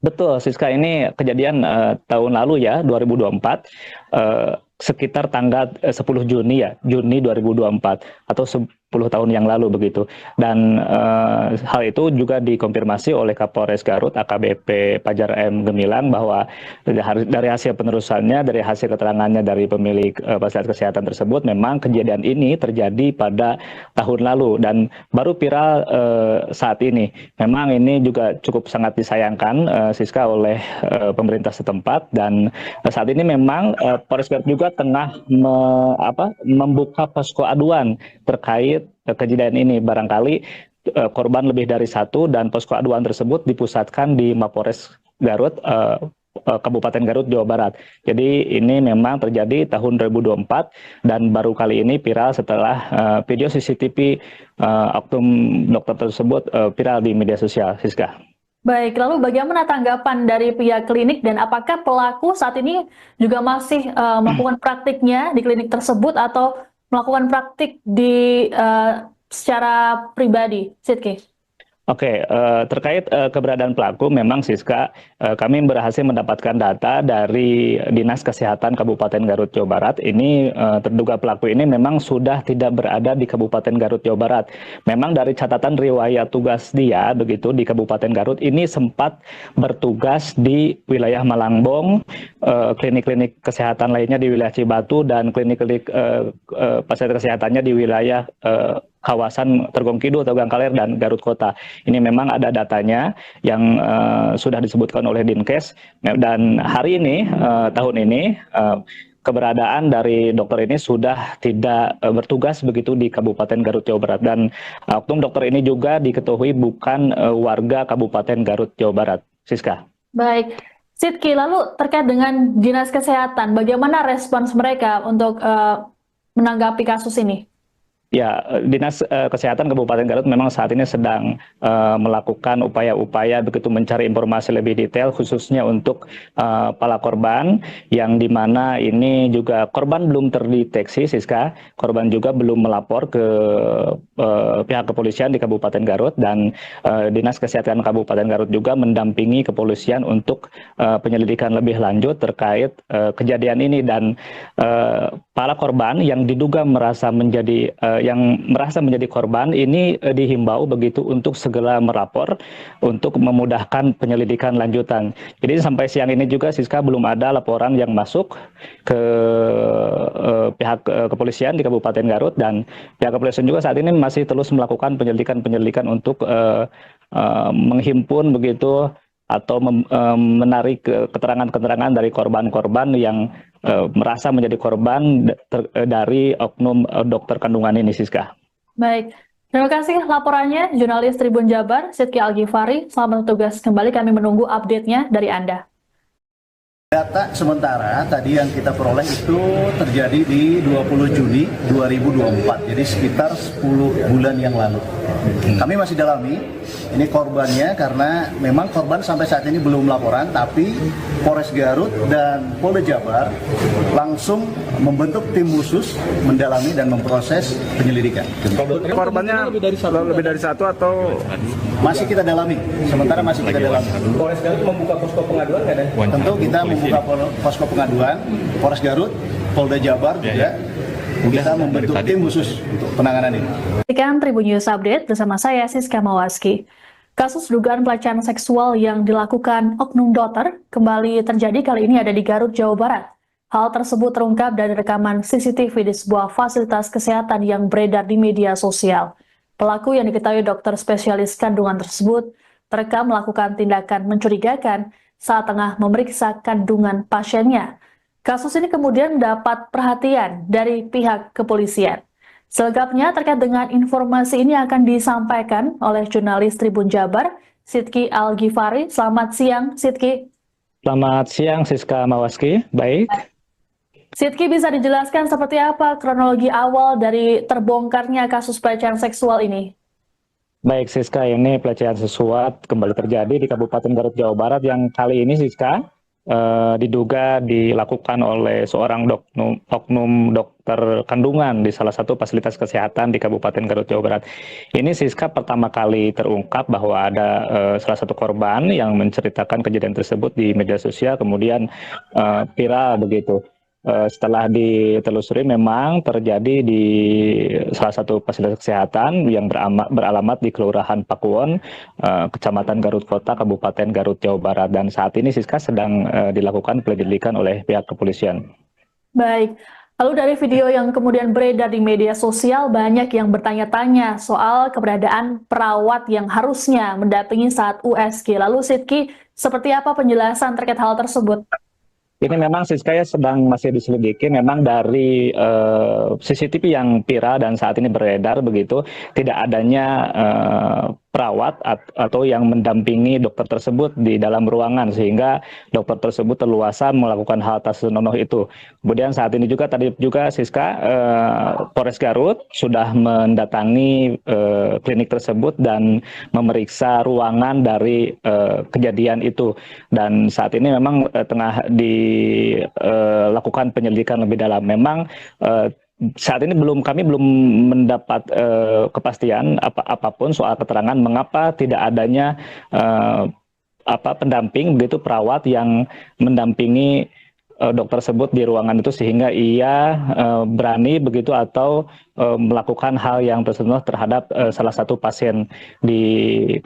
Betul, Siska, ini kejadian tahun lalu ya, 2024, sekitar tanggal 10 Juni ya, Juni 2024 atau 10 tahun yang lalu begitu. Dan hal itu juga dikonfirmasi oleh Kapolres Garut AKBP Fajar M. Gemilang bahwa dari hasil penelusurannya, dari hasil keterangannya dari pemilik fasilitas kesehatan tersebut, memang kejadian ini terjadi pada tahun lalu dan baru viral saat ini. Memang ini juga cukup sangat disayangkan Siska oleh pemerintah setempat, dan saat ini memang Polres Garut juga tengah membuka posko aduan terkait kejadian ini. Barangkali korban lebih dari satu, dan posko aduan tersebut dipusatkan di Mapores Garut, Kabupaten Garut, Jawa Barat. Jadi ini memang terjadi tahun 2024 dan baru kali ini viral setelah video CCTV oknum dokter tersebut viral di media sosial, Siska. Baik, lalu bagaimana tanggapan dari pihak klinik dan apakah pelaku saat ini juga masih melakukan praktiknya di klinik tersebut atau melakukan praktik di secara pribadi, Sidki? Oke, terkait keberadaan pelaku, memang Siska, kami berhasil mendapatkan data dari Dinas Kesehatan Kabupaten Garut, Jawa Barat. Ini terduga pelaku ini memang sudah tidak berada di Kabupaten Garut, Jawa Barat. Memang dari catatan riwayat tugas dia, begitu, di Kabupaten Garut, ini sempat bertugas di wilayah Malangbong, klinik-klinik kesehatan lainnya di wilayah Cibatu, dan klinik-klinik fasilitas kesehatannya di wilayah kawasan Tergong Kidul atau Gangkaler dan Garut Kota. Ini memang ada datanya yang sudah disebutkan oleh Dinkes, dan hari ini, tahun ini, keberadaan dari dokter ini sudah tidak bertugas begitu di Kabupaten Garut, Jawa Barat, dan oknum dokter ini juga diketahui bukan warga Kabupaten Garut, Jawa Barat. Siska. Baik, Sidki, lalu terkait dengan Dinas Kesehatan, bagaimana respons mereka untuk menanggapi kasus ini? Ya, Dinas Kesehatan Kabupaten Garut memang saat ini sedang melakukan upaya-upaya begitu mencari informasi lebih detail, khususnya untuk para korban, yang dimana ini juga korban belum terdeteksi, Siska. Korban juga belum melapor ke pihak kepolisian di Kabupaten Garut, dan Dinas Kesehatan Kabupaten Garut juga mendampingi kepolisian untuk penyelidikan lebih lanjut terkait kejadian ini, dan para korban yang diduga merasa menjadi korban ini dihimbau begitu untuk segera melapor untuk memudahkan penyelidikan lanjutan. Jadi sampai siang ini juga, Siska, belum ada laporan yang masuk ke pihak kepolisian di Kabupaten Garut, dan pihak kepolisian juga saat ini masih terus melakukan penyelidikan untuk menghimpun begitu atau menarik keterangan-keterangan dari korban-korban yang merasa menjadi korban dari oknum dokter kandungan ini, Siska. Baik, terima kasih laporannya jurnalis Tribun Jabar, Sidki Al-Ghifari. Selamat bertugas kembali, kami menunggu update-nya dari Anda. Data sementara tadi yang kita peroleh itu terjadi di 20 Juni 2024, jadi sekitar 10 bulan yang lalu. Kami masih dalami ini korbannya, karena memang korban sampai saat ini belum laporan, tapi Polres Garut dan Polda Jabar langsung membentuk tim khusus mendalami dan memproses penyelidikan. Korbannya lebih dari satu atau masih kita dalami, sementara masih kita dalami. Polres Garut membuka posko pengaduan nggak, Dan? Tentu kita membuka posko pengaduan, Polres Garut, Polda Jabar juga. Kita membentuk tim khusus untuk penanganan ini. Saksikan Tribun News Update bersama saya, Siska Mawaski. Kasus dugaan pelecehan seksual yang dilakukan oknum dokter kembali terjadi, kali ini ada di Garut, Jawa Barat. Hal tersebut terungkap dari rekaman CCTV di sebuah fasilitas kesehatan yang beredar di media sosial. Pelaku yang diketahui dokter spesialis kandungan tersebut terekam melakukan tindakan mencurigakan saat tengah memeriksa kandungan pasiennya. Kasus ini kemudian mendapat perhatian dari pihak kepolisian. Selengkapnya terkait dengan informasi ini akan disampaikan oleh jurnalis Tribun Jabar, Sidki Al-Ghifari. Selamat siang, Sidki. Selamat siang, Siska Mawaski. Baik. Sidki, bisa dijelaskan seperti apa kronologi awal dari terbongkarnya kasus pelecehan seksual ini? Baik, Siska, ini pelecehan seksual kembali terjadi di Kabupaten Garut, Jawa Barat, yang kali ini, Siska, diduga dilakukan oleh seorang oknum dokter kandungan di salah satu fasilitas kesehatan di Kabupaten Garut, Jawa Barat. Ini Siska pertama kali terungkap bahwa ada salah satu korban yang menceritakan kejadian tersebut di media sosial, kemudian viral begitu. Setelah ditelusuri memang terjadi di salah satu fasilitas kesehatan yang beralamat di Kelurahan Pakuwon, Kecamatan Garut Kota, Kabupaten Garut, Jawa Barat. Dan saat ini Siska sedang dilakukan penyelidikan oleh pihak kepolisian. Baik, lalu dari video yang kemudian beredar di media sosial, banyak yang bertanya-tanya soal keberadaan perawat yang harusnya mendampingi saat USG. Lalu Sidki, seperti apa penjelasan terkait hal tersebut? Ini memang Siska sedang masih diselidiki. Memang dari CCTV yang viral dan saat ini beredar begitu, tidak adanya perawat atau yang mendampingi dokter tersebut di dalam ruangan, sehingga dokter tersebut terluasa melakukan hal tak senonoh itu. Kemudian saat ini juga tadi juga Siska, Polres Garut sudah mendatangi klinik tersebut dan memeriksa ruangan dari kejadian itu. Dan saat ini memang tengah dilakukan penyelidikan lebih dalam. Memang saat ini kami belum mendapat kepastian apapun soal keterangan mengapa tidak adanya pendamping begitu, perawat yang mendampingi dokter tersebut di ruangan itu, sehingga ia berani begitu atau melakukan hal yang tersenonoh terhadap salah satu pasien di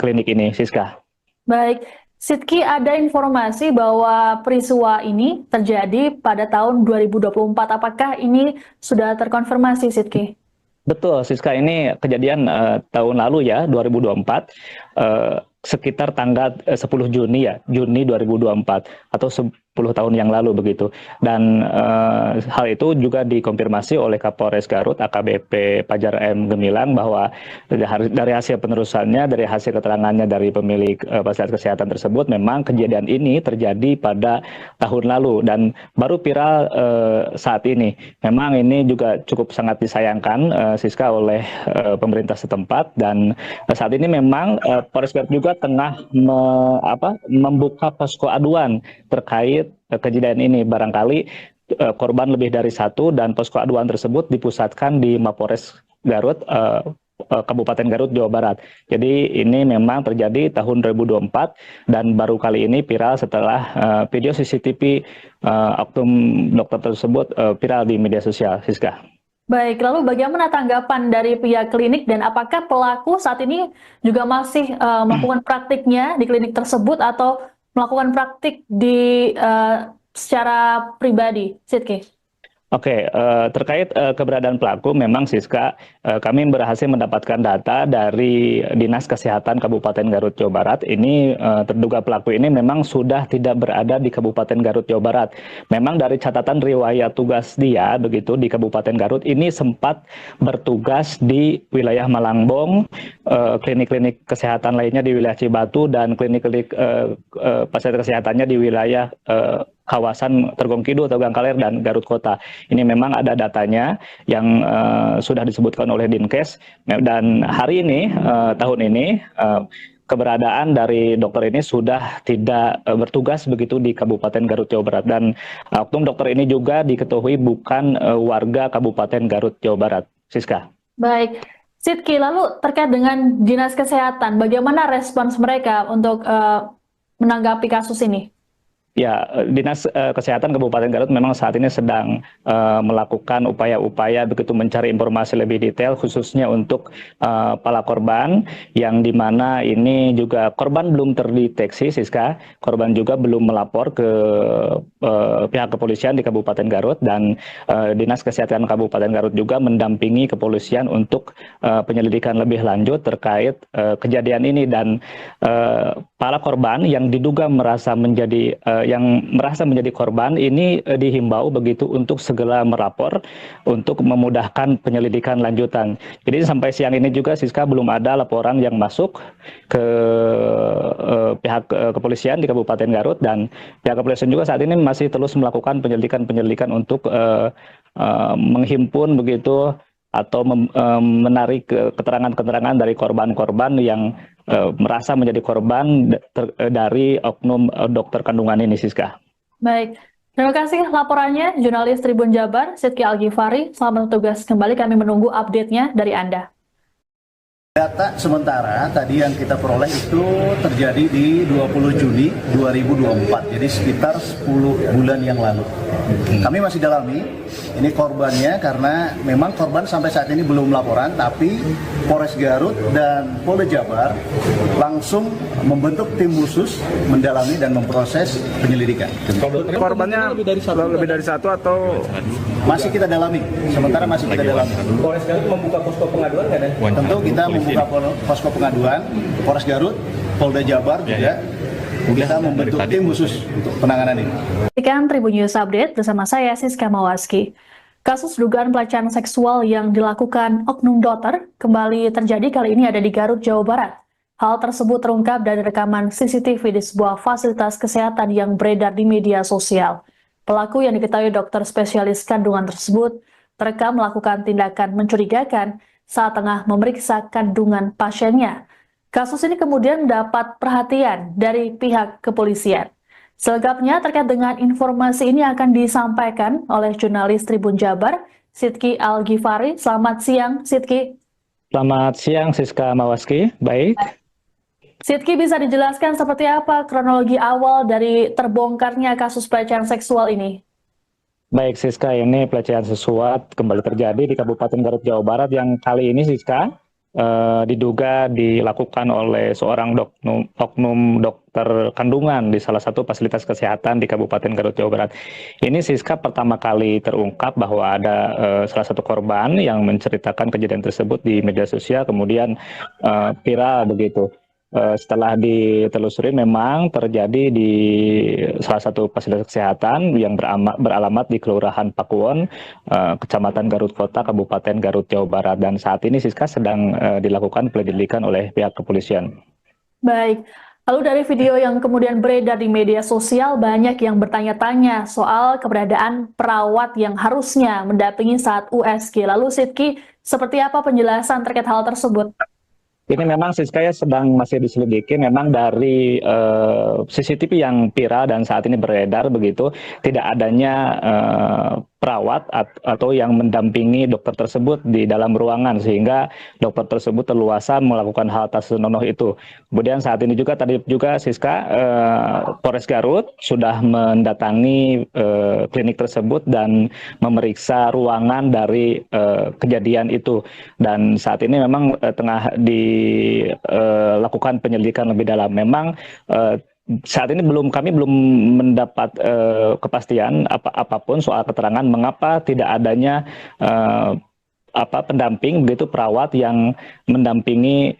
klinik ini, Siska. Baik, Sidki, ada informasi bahwa peristiwa ini terjadi pada tahun 2024. Apakah ini sudah terkonfirmasi, Sidki? Betul, Siska, ini kejadian tahun lalu ya, 2024, sekitar tanggal 10 Juni ya, Juni 2024 atau 10 tahun yang lalu begitu. Dan hal itu juga dikonfirmasi oleh Kapolres Garut AKBP Fajar M. Gemilang bahwa dari hasil penelusurannya, dari hasil keterangannya dari pemilik fasilitas kesehatan tersebut, memang kejadian ini terjadi pada tahun lalu dan baru viral saat ini. Memang ini juga cukup sangat disayangkan Siska oleh pemerintah setempat, dan saat ini memang Polres Garut juga tengah membuka posko aduan terkait kejadian ini. Barangkali korban lebih dari satu, dan posko aduan tersebut dipusatkan di Mapores Garut, Kabupaten Garut, Jawa Barat. Jadi ini memang terjadi tahun 2024 dan baru kali ini viral setelah video CCTV oknum dokter tersebut viral di media sosial, Siska. Baik, lalu bagaimana tanggapan dari pihak klinik, dan apakah pelaku saat ini juga masih melakukan praktiknya di klinik tersebut atau melakukan praktik di secara pribadi, Sidki? Oke, terkait keberadaan pelaku, memang Siska, kami berhasil mendapatkan data dari Dinas Kesehatan Kabupaten Garut, Jawa Barat. Ini terduga pelaku ini memang sudah tidak berada di Kabupaten Garut, Jawa Barat. Memang dari catatan riwayat tugas dia begitu di Kabupaten Garut, ini sempat bertugas di wilayah Malangbong, klinik-klinik kesehatan lainnya di wilayah Cibatu, dan klinik-klinik fasilitas kesehatannya di wilayah kawasan Tergong Kidul atau Gangkaler dan Garut Kota. Ini memang ada datanya yang sudah disebutkan oleh Dinkes, dan hari ini, tahun ini, keberadaan dari dokter ini sudah tidak bertugas begitu di Kabupaten Garut, Jawa Barat, dan oknum dokter ini juga diketahui bukan warga Kabupaten Garut, Jawa Barat, Siska. Baik, Sidki, lalu terkait dengan Dinas Kesehatan, bagaimana respons mereka untuk menanggapi kasus ini? Ya, Dinas Kesehatan Kabupaten Garut memang saat ini sedang melakukan upaya-upaya begitu mencari informasi lebih detail, khususnya untuk para korban, yang dimana ini juga korban belum terdeteksi, Siska. Korban juga belum melapor ke pihak kepolisian di Kabupaten Garut, dan Dinas Kesehatan Kabupaten Garut juga mendampingi kepolisian untuk penyelidikan lebih lanjut terkait kejadian ini. Dan para korban yang diduga merasa menjadi korban ini dihimbau begitu untuk segera melapor untuk memudahkan penyelidikan lanjutan. Jadi sampai siang ini juga Siska belum ada laporan yang masuk ke pihak kepolisian di Kabupaten Garut, dan pihak kepolisian juga saat ini masih terus melakukan penyelidikan untuk menghimpun begitu atau menarik keterangan-keterangan dari korban-korban yang merasa menjadi korban dari oknum dokter kandungan ini, Siska. Baik, terima kasih laporannya jurnalis Tribun Jabar, Sidki Al-Ghifari. Selamat bertugas kembali, kami menunggu update-nya dari Anda. Data sementara tadi yang kita peroleh itu terjadi di 20 Juni 2024, jadi sekitar 10 bulan yang lalu. Kami masih dalami ini korbannya karena memang korban sampai saat ini belum laporan, tapi Polres Garut dan Polda Jabar langsung membentuk tim khusus mendalami dan memproses penyelidikan. Korbannya lebih dari satu atau Masih kita dalami, sementara masih kita dalami. Polres Garut membuka posko pengaduan nggak ada? Tentu kita membuka posko pengaduan, Polres Garut, Polda Jabar juga. Kita membentuk tim khusus untuk penanganan ini. Demikian Tribun News Update bersama saya Siska Mawaski. Kasus dugaan pelecehan seksual yang dilakukan oknum dokter kembali terjadi kali ini ada di Garut, Jawa Barat. Hal tersebut terungkap dari rekaman CCTV di sebuah fasilitas kesehatan yang beredar di media sosial. Pelaku yang diketahui dokter spesialis kandungan tersebut terekam melakukan tindakan mencurigakan saat tengah memeriksa kandungan pasiennya. Kasus ini kemudian mendapat perhatian dari pihak kepolisian. Selengkapnya terkait dengan informasi ini akan disampaikan oleh jurnalis Tribun Jabar, Sidki Al-Ghifari. Selamat siang, Sidki. Selamat siang, Siska Mawaski. Baik. Sidki, bisa dijelaskan seperti apa kronologi awal dari terbongkarnya kasus pelecehan seksual ini? Baik, Siska, ini pelecehan seksual kembali terjadi di Kabupaten Garut, Jawa Barat yang kali ini, Siska, diduga dilakukan oleh seorang oknum dokter kandungan di salah satu fasilitas kesehatan di Kabupaten Garut, Jawa Barat. Ini, Siska, pertama kali terungkap bahwa ada salah satu korban yang menceritakan kejadian tersebut di media sosial, kemudian viral begitu. Setelah ditelusuri memang terjadi di salah satu fasilitas kesehatan yang beralamat di Kelurahan Pakuwon, Kecamatan Garut Kota, Kabupaten Garut, Jawa Barat. Dan saat ini, Siska, sedang dilakukan penyelidikan oleh pihak kepolisian. Baik, lalu dari video yang kemudian beredar di media sosial, banyak yang bertanya-tanya soal keberadaan perawat yang harusnya mendampingi saat USG. Lalu Sidki, seperti apa penjelasan terkait hal tersebut? Ini memang, Siska, ya masih diselidiki. Memang dari CCTV yang viral dan saat ini beredar begitu, tidak adanya perawat atau yang mendampingi dokter tersebut di dalam ruangan, sehingga dokter tersebut terluasa melakukan hal tak senonoh itu. Kemudian saat ini juga tadi juga, Siska, Polres Garut sudah mendatangi klinik tersebut dan memeriksa ruangan dari kejadian itu. Dan saat ini memang tengah dilakukan penyelidikan lebih dalam. Memang saat ini kami belum mendapat kepastian apapun soal keterangan mengapa tidak adanya pendamping begitu, perawat yang mendampingi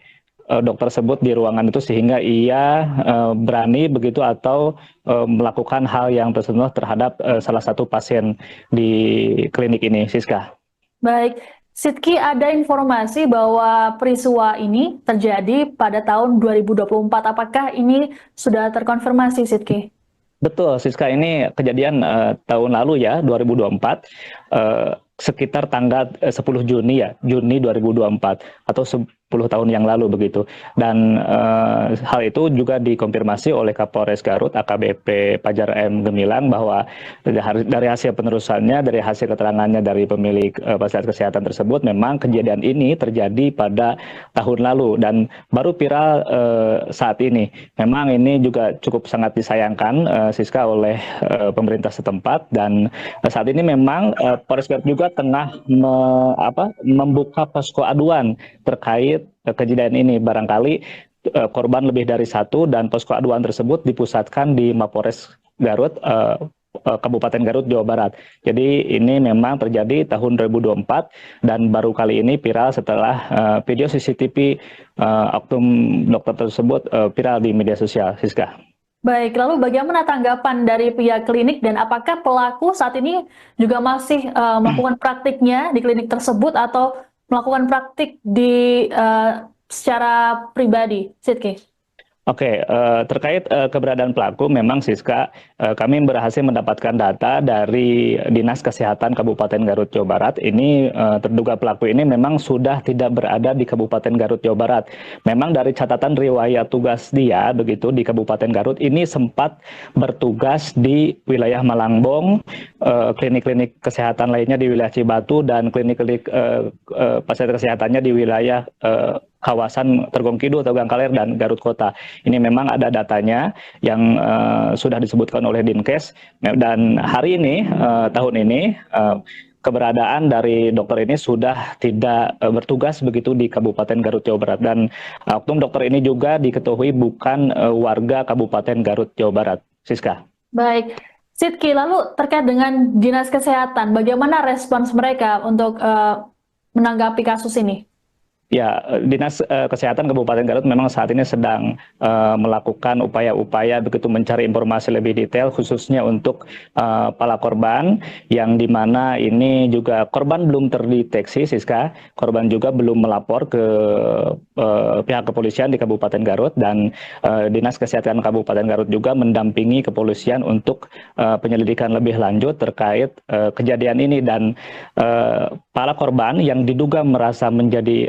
dokter tersebut di ruangan itu, sehingga ia berani begitu atau melakukan hal yang tersebut terhadap salah satu pasien di klinik ini, Siska. Baik, Sidki, ada informasi bahwa peristiwa ini terjadi pada tahun 2024. Apakah ini sudah terkonfirmasi, Sidki? Betul, Siska, ini kejadian tahun lalu ya, 2024, sekitar tanggal 10 Juni ya, Juni 2024 atau 10 tahun yang lalu begitu. Dan hal itu juga dikonfirmasi oleh Kapolres Garut AKBP Pajar M. Gemilang bahwa dari hasil penelusurannya, dari hasil keterangannya dari pemilik fasilitas kesehatan tersebut, memang kejadian ini terjadi pada tahun lalu dan baru viral saat ini. Memang ini juga cukup sangat disayangkan, Siska, oleh pemerintah setempat. Dan saat ini memang Polres Garut juga tengah membuka posko aduan terkait kejadian ini. Barangkali korban lebih dari satu dan posko aduan tersebut dipusatkan di Mapores Garut, Kabupaten Garut, Jawa Barat. Jadi ini memang terjadi tahun 2024 dan baru kali ini viral setelah video CCTV oknum dokter tersebut viral di media sosial, Siska. Baik, lalu bagaimana tanggapan dari pihak klinik dan apakah pelaku saat ini juga masih melakukan praktiknya di klinik tersebut atau melakukan praktik di secara pribadi, Sidki? Oke, terkait keberadaan pelaku, memang Siska, kami berhasil mendapatkan data dari Dinas Kesehatan Kabupaten Garut, Jawa Barat. Ini terduga pelaku ini memang sudah tidak berada di Kabupaten Garut, Jawa Barat. Memang dari catatan riwayat tugas dia, begitu di Kabupaten Garut, ini sempat bertugas di wilayah Malangbong, klinik-klinik kesehatan lainnya di wilayah Cibatu, dan klinik-klinik fasilitas kesehatannya di wilayah kawasan Tergong Kidul atau Gangkaler dan Garut Kota. Ini memang ada datanya yang sudah disebutkan oleh Dinkes, dan hari ini, tahun ini, keberadaan dari dokter ini sudah tidak bertugas begitu di Kabupaten Garut, Jawa Barat, dan oknum dokter ini juga diketahui bukan warga Kabupaten Garut, Jawa Barat. Siska. Baik, Sidki, lalu terkait dengan Dinas Kesehatan, bagaimana respons mereka untuk menanggapi kasus ini? Ya, Dinas Kesehatan Kabupaten Garut memang saat ini sedang melakukan upaya-upaya begitu mencari informasi lebih detail, khususnya untuk para korban, yang dimana ini juga korban belum terdeteksi, Siska. Korban juga belum melapor ke pihak kepolisian di Kabupaten Garut, dan Dinas Kesehatan Kabupaten Garut juga mendampingi kepolisian untuk penyelidikan lebih lanjut terkait kejadian ini, dan para korban yang diduga merasa menjadi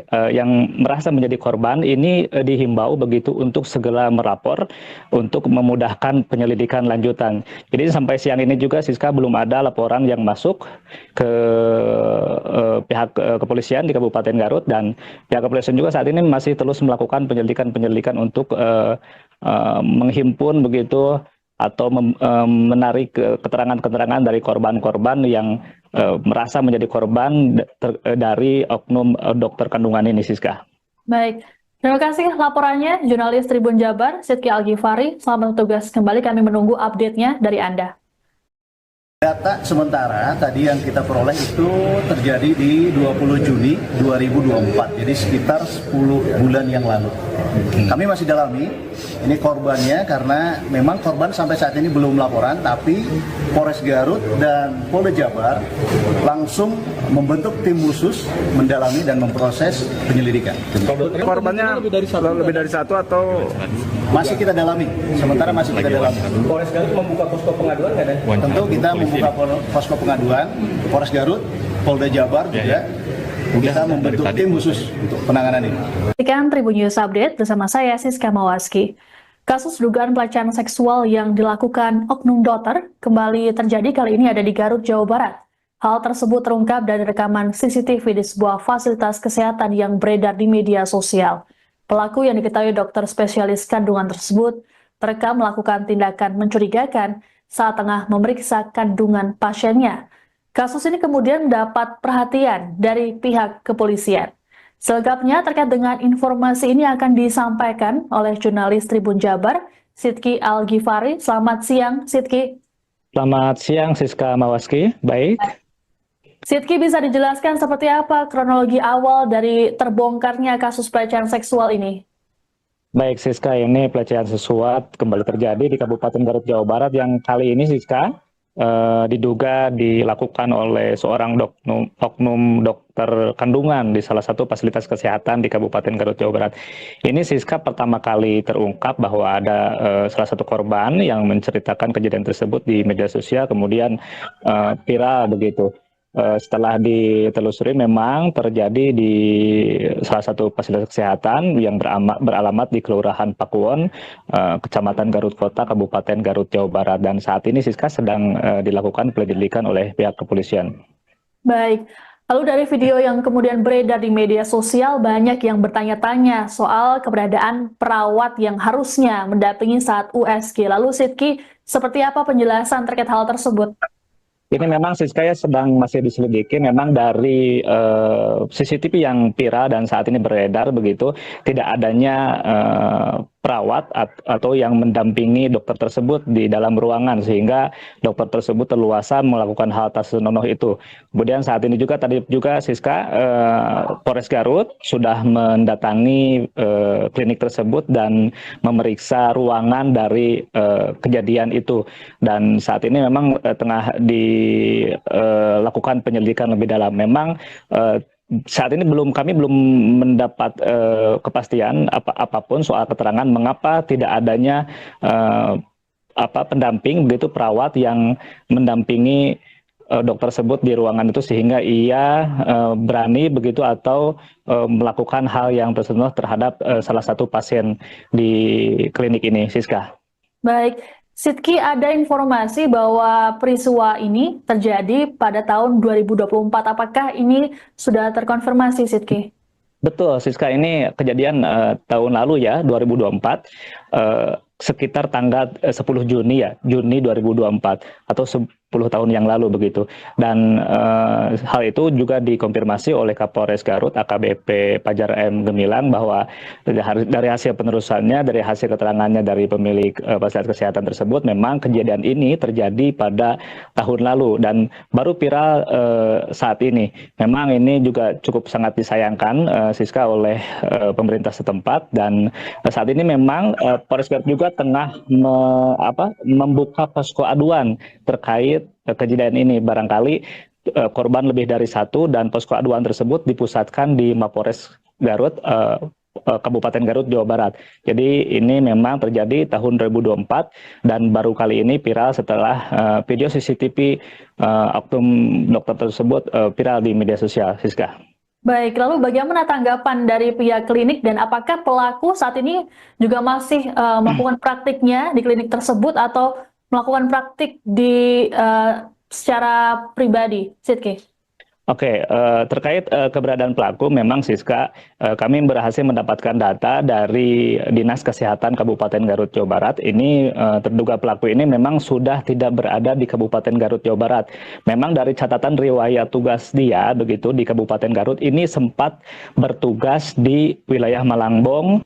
korban ini dihimbau begitu untuk segera melapor untuk memudahkan penyelidikan lanjutan. Jadi sampai siang ini juga Siska belum ada laporan yang masuk ke pihak kepolisian di Kabupaten Garut, dan pihak kepolisian juga saat ini masih terus melakukan penyelidikan untuk menghimpun begitu atau menarik keterangan-keterangan dari korban-korban yang merasa menjadi korban dari oknum dokter kandungan ini, Siska. Baik, terima kasih laporannya jurnalis Tribun Jabar, Sidki Al-Ghifari. Selamat bertugas kembali, kami menunggu update-nya dari Anda. Data sementara tadi yang kita peroleh itu terjadi di 20 Juni 2024, jadi sekitar 10 bulan yang lalu. Kami masih dalami ini korbannya, karena memang korban sampai saat ini belum laporan, tapi Polres Garut dan Polda Jabar langsung membentuk tim khusus mendalami dan memproses penyelidikan. Korbannya lebih dari satu atau Masih kita dalami, sementara masih kita dalami. Polres Garut membuka posko pengaduan nggak ada? Tentu kita membuka posko pengaduan, Polres Garut, Polda Jabar juga. Kita membentuk tim khusus untuk penanganan ini. Sekian Tribun News Update bersama saya Siska Mawaski. Kasus dugaan pelecehan seksual yang dilakukan oknum dokter kembali terjadi, kali ini ada di Garut, Jawa Barat. Hal tersebut terungkap dari rekaman CCTV di sebuah fasilitas kesehatan yang beredar di media sosial. Pelaku yang diketahui dokter spesialis kandungan tersebut terekam melakukan tindakan mencurigakan saat tengah memeriksa kandungan pasiennya. Kasus ini kemudian mendapat perhatian dari pihak kepolisian. Selengkapnya terkait dengan informasi ini akan disampaikan oleh jurnalis Tribun Jabar, Sidki Al-Ghifari. Selamat siang, Sidki. Selamat siang, Siska Mawaski. Baik. Sidki, bisa dijelaskan seperti apa kronologi awal dari terbongkarnya kasus pelecehan seksual ini? Baik, Siska, ini pelecehan seksual kembali terjadi di Kabupaten Garut, Jawa Barat, yang kali ini, Siska, diduga dilakukan oleh seorang oknum dokter kandungan di salah satu fasilitas kesehatan di Kabupaten Garut, Jawa Barat. Ini, Siska, pertama kali terungkap bahwa ada salah satu korban yang menceritakan kejadian tersebut di media sosial, kemudian viral begitu. Setelah ditelusuri, memang terjadi di salah satu fasilitas kesehatan yang beralamat di Kelurahan Pakuwon, Kecamatan Garut Kota, Kabupaten Garut, Jawa Barat. Dan saat ini, Siska, sedang dilakukan penyelidikan oleh pihak kepolisian. Baik, lalu dari video yang kemudian beredar di media sosial, banyak yang bertanya-tanya soal keberadaan perawat yang harusnya mendampingi saat USG. Lalu Sidki, seperti apa penjelasan terkait hal tersebut? Ini memang, Siska, ya, masih diselidiki. Memang dari CCTV yang viral dan saat ini beredar begitu, tidak adanya perawat atau yang mendampingi dokter tersebut di dalam ruangan, sehingga dokter tersebut terluasa melakukan hal tak senonoh itu. Kemudian saat ini juga, tadi juga, Siska, Polres Garut sudah mendatangi klinik tersebut dan memeriksa ruangan dari kejadian itu. Dan saat ini memang tengah dilakukan penyelidikan lebih dalam. Memang saat ini kami belum mendapat kepastian apapun soal keterangan mengapa tidak adanya pendamping begitu perawat yang mendampingi dokter tersebut di ruangan itu sehingga ia berani begitu atau melakukan hal yang tersentuh terhadap salah satu pasien di klinik ini, Siska. Baik, Sidki, ada informasi bahwa peristiwa ini terjadi pada tahun 2024. Apakah ini sudah terkonfirmasi, Sidki? Betul, Siska, ini kejadian tahun lalu ya, 2024, sekitar tanggal 10 Juni ya, Juni 2024 atau 10 tahun yang lalu begitu. Dan hal itu juga dikonfirmasi oleh Kapolres Garut AKBP Fajar M. Gemilang bahwa dari hasil penelusurannya, dari hasil keterangannya dari pemilik fasilitas kesehatan tersebut, memang kejadian ini terjadi pada tahun lalu dan baru viral saat ini. Memang ini juga cukup sangat disayangkan Siska oleh pemerintah setempat, dan saat ini memang Polres Garut juga tengah membuka posko aduan terkait kejadian ini. Barangkali korban lebih dari satu dan posko aduan tersebut dipusatkan di Mapores Garut, Kabupaten Garut, Jawa Barat. Jadi ini memang terjadi tahun 2024 dan baru kali ini viral setelah video CCTV oknum dokter tersebut viral di media sosial, Siska. Baik, lalu bagaimana tanggapan dari pihak klinik dan apakah pelaku saat ini juga masih melakukan praktiknya di klinik tersebut atau melakukan praktik di secara pribadi, Sidki? Oke, terkait keberadaan pelaku, memang Siska, kami berhasil mendapatkan data dari Dinas Kesehatan Kabupaten Garut, Jawa Barat. Ini terduga pelaku ini memang sudah tidak berada di Kabupaten Garut, Jawa Barat. Memang dari catatan riwayat tugas dia, begitu di Kabupaten Garut, ini sempat bertugas di wilayah Malangbong,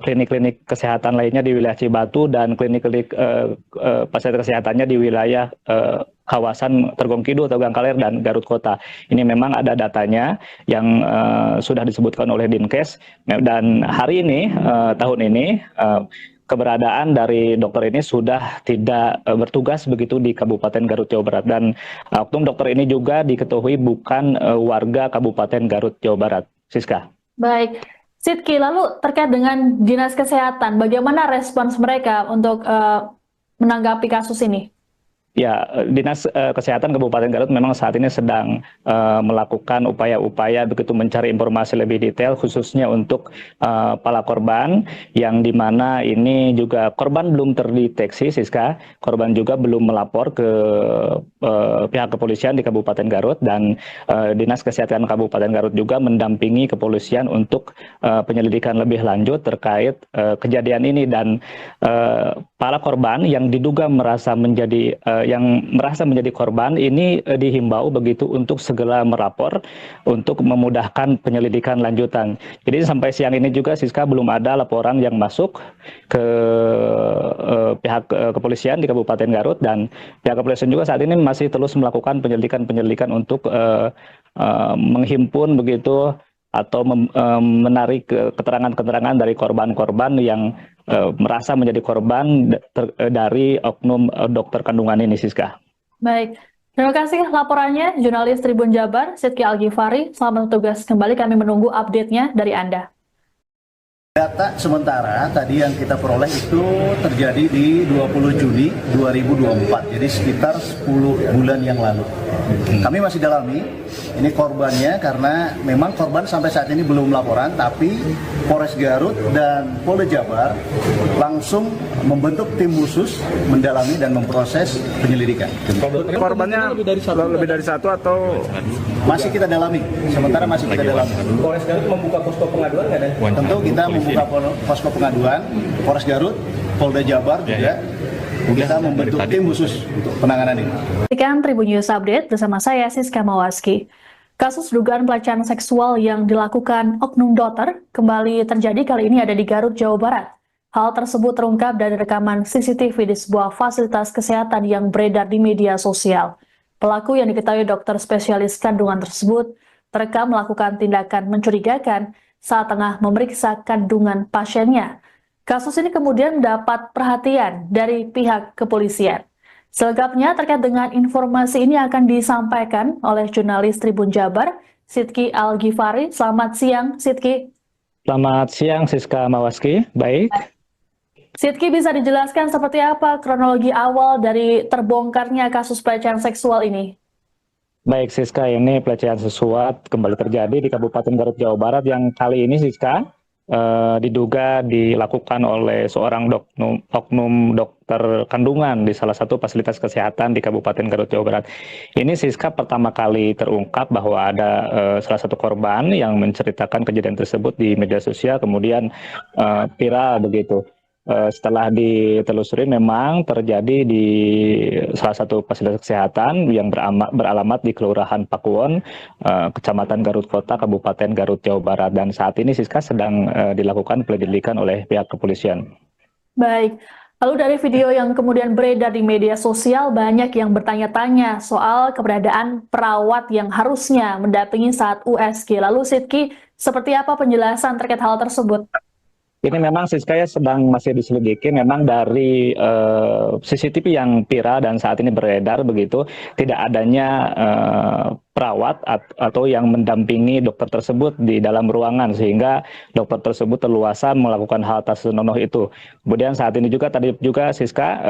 klinik-klinik kesehatan lainnya di wilayah Cibatu, dan klinik-klinik fasilitas kesehatannya di wilayah kawasan Tergong Kidul, Tegang Kaler, dan Garut Kota. Ini memang ada datanya yang sudah disebutkan oleh Dinkes, dan hari ini, tahun ini, keberadaan dari dokter ini sudah tidak bertugas begitu di Kabupaten Garut, Jawa Barat, dan oknum dokter ini juga diketahui bukan warga Kabupaten Garut, Jawa Barat. Siska. Baik, Sidki, lalu terkait dengan Dinas Kesehatan, bagaimana respons mereka untuk menanggapi kasus ini? Ya, Dinas Kesehatan Kabupaten Garut memang saat ini sedang melakukan upaya-upaya begitu mencari informasi lebih detail khususnya untuk para korban, yang dimana ini juga korban belum terdeteksi, Siska. Korban juga belum melapor ke pihak kepolisian di Kabupaten Garut, dan Dinas Kesehatan Kabupaten Garut juga mendampingi kepolisian untuk penyelidikan lebih lanjut terkait kejadian ini, dan para korban yang diduga merasa menjadi korban ini dihimbau begitu untuk segera melapor untuk memudahkan penyelidikan lanjutan. Jadi sampai siang ini juga Siska belum ada laporan yang masuk ke pihak kepolisian di Kabupaten Garut, dan pihak kepolisian juga saat ini masih terus melakukan penyelidikan untuk menghimpun begitu atau menarik keterangan-keterangan dari korban-korban yang merasa menjadi korban dari oknum dokter kandungan ini, Siska. Baik, terima kasih laporannya jurnalis Tribun Jabar, Sidki Al-Ghifari. Selamat bertugas kembali, kami menunggu update-nya dari Anda. Data sementara tadi yang kita peroleh itu terjadi di 20 Juni 2024, jadi sekitar 10 bulan yang lalu. Kami masih dalami ini korbannya karena memang korban sampai saat ini belum laporan, tapi Polres Garut dan Polda Jabar langsung membentuk tim khusus mendalami dan memproses penyelidikan. Korbannya lebih dari satu atau masih kita dalami, sementara masih kita dalami. Polres Garut membuka posko pengaduan nggak, Dan? Tentu kita membuka posko pengaduan, Polres Garut, Polda Jabar juga. Kita membentuk tim khusus untuk penanganan ini. Sekian Tribun News Update bersama saya Siska Mawaski. Kasus dugaan pelecehan seksual yang dilakukan oknum dokter kembali terjadi, kali ini ada di Garut, Jawa Barat. Hal tersebut terungkap dari rekaman CCTV di sebuah fasilitas kesehatan yang beredar di media sosial. Pelaku yang diketahui dokter spesialis kandungan tersebut terekam melakukan tindakan mencurigakan saat tengah memeriksa kandungan pasiennya. Kasus ini kemudian mendapat perhatian dari pihak kepolisian. Selengkapnya terkait dengan informasi ini akan disampaikan oleh jurnalis Tribun Jabar, Sidki Al-Ghifari. Selamat siang, Sidki. Selamat siang, Siska Mawaski. Baik. Sidki, bisa dijelaskan seperti apa kronologi awal dari terbongkarnya kasus pelecehan seksual ini? Baik, Siska, ini pelecehan seksual kembali terjadi di Kabupaten Garut, Jawa Barat yang kali ini, Siska, diduga dilakukan oleh seorang oknum dokter kandungan di salah satu fasilitas kesehatan di Kabupaten Garut, Jawa Barat. Ini, Siska, pertama kali terungkap bahwa ada salah satu korban yang menceritakan kejadian tersebut di media sosial, kemudian viral begitu. Setelah ditelusuri memang terjadi di salah satu fasilitas kesehatan yang beralamat di Kelurahan Pakuwon, Kecamatan Garut Kota, Kabupaten Garut, Jawa Barat. Dan saat ini, Siska, sedang dilakukan penyelidikan oleh pihak kepolisian. Baik, lalu dari video yang kemudian beredar di media sosial, banyak yang bertanya-tanya soal keberadaan perawat yang harusnya mendampingi saat USG. Lalu Sidki, seperti apa penjelasan terkait hal tersebut? Ini memang, Siska, ya, sedang masih diselidiki. Memang dari CCTV yang viral dan saat ini beredar begitu, tidak adanya perawat atau yang mendampingi dokter tersebut di dalam ruangan, sehingga dokter tersebut terluasa melakukan hal tak senonoh itu. Kemudian saat ini juga, tadi juga, Siska,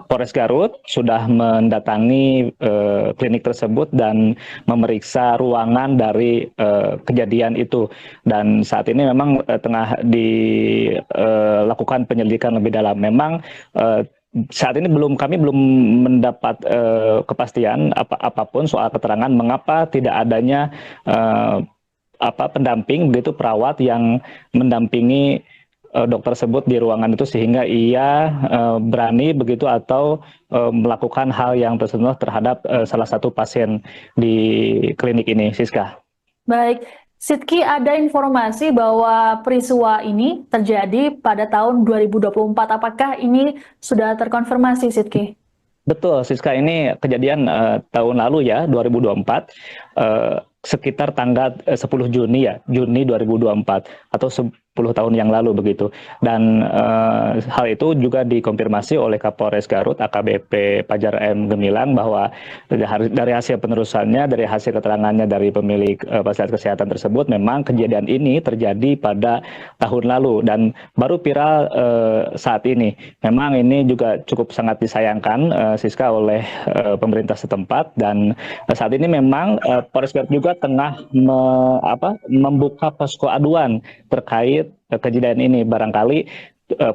Polres Garut sudah mendatangi klinik tersebut dan memeriksa ruangan dari kejadian itu. Dan saat ini memang tengah dilakukan penyelidikan lebih dalam. Memang saat ini kami belum mendapat kepastian apapun soal keterangan mengapa tidak adanya pendamping begitu, perawat yang mendampingi dokter tersebut di ruangan itu, sehingga ia berani begitu atau melakukan hal yang tersebut terhadap salah satu pasien di klinik ini, Siska. Baik, Sidki, ada informasi bahwa peristiwa ini terjadi pada tahun 2024. Apakah ini sudah terkonfirmasi, Sidki? Betul, Siska, ini kejadian tahun lalu ya, 2024, sekitar tanggal 10 Juni ya, Juni 2024 atau 10 tahun yang lalu begitu. Dan hal itu juga dikonfirmasi oleh Kapolres Garut AKBP Pajar M. Gemilang bahwa dari hasil penelusurannya, dari hasil keterangannya dari pemilik fasilitas kesehatan tersebut, memang kejadian ini terjadi pada tahun lalu dan baru viral saat ini. Memang ini juga cukup sangat disayangkan, Siska, oleh pemerintah setempat. Dan saat ini memang Polres Garut juga tengah membuka posko aduan terkait kejadian ini. Barangkali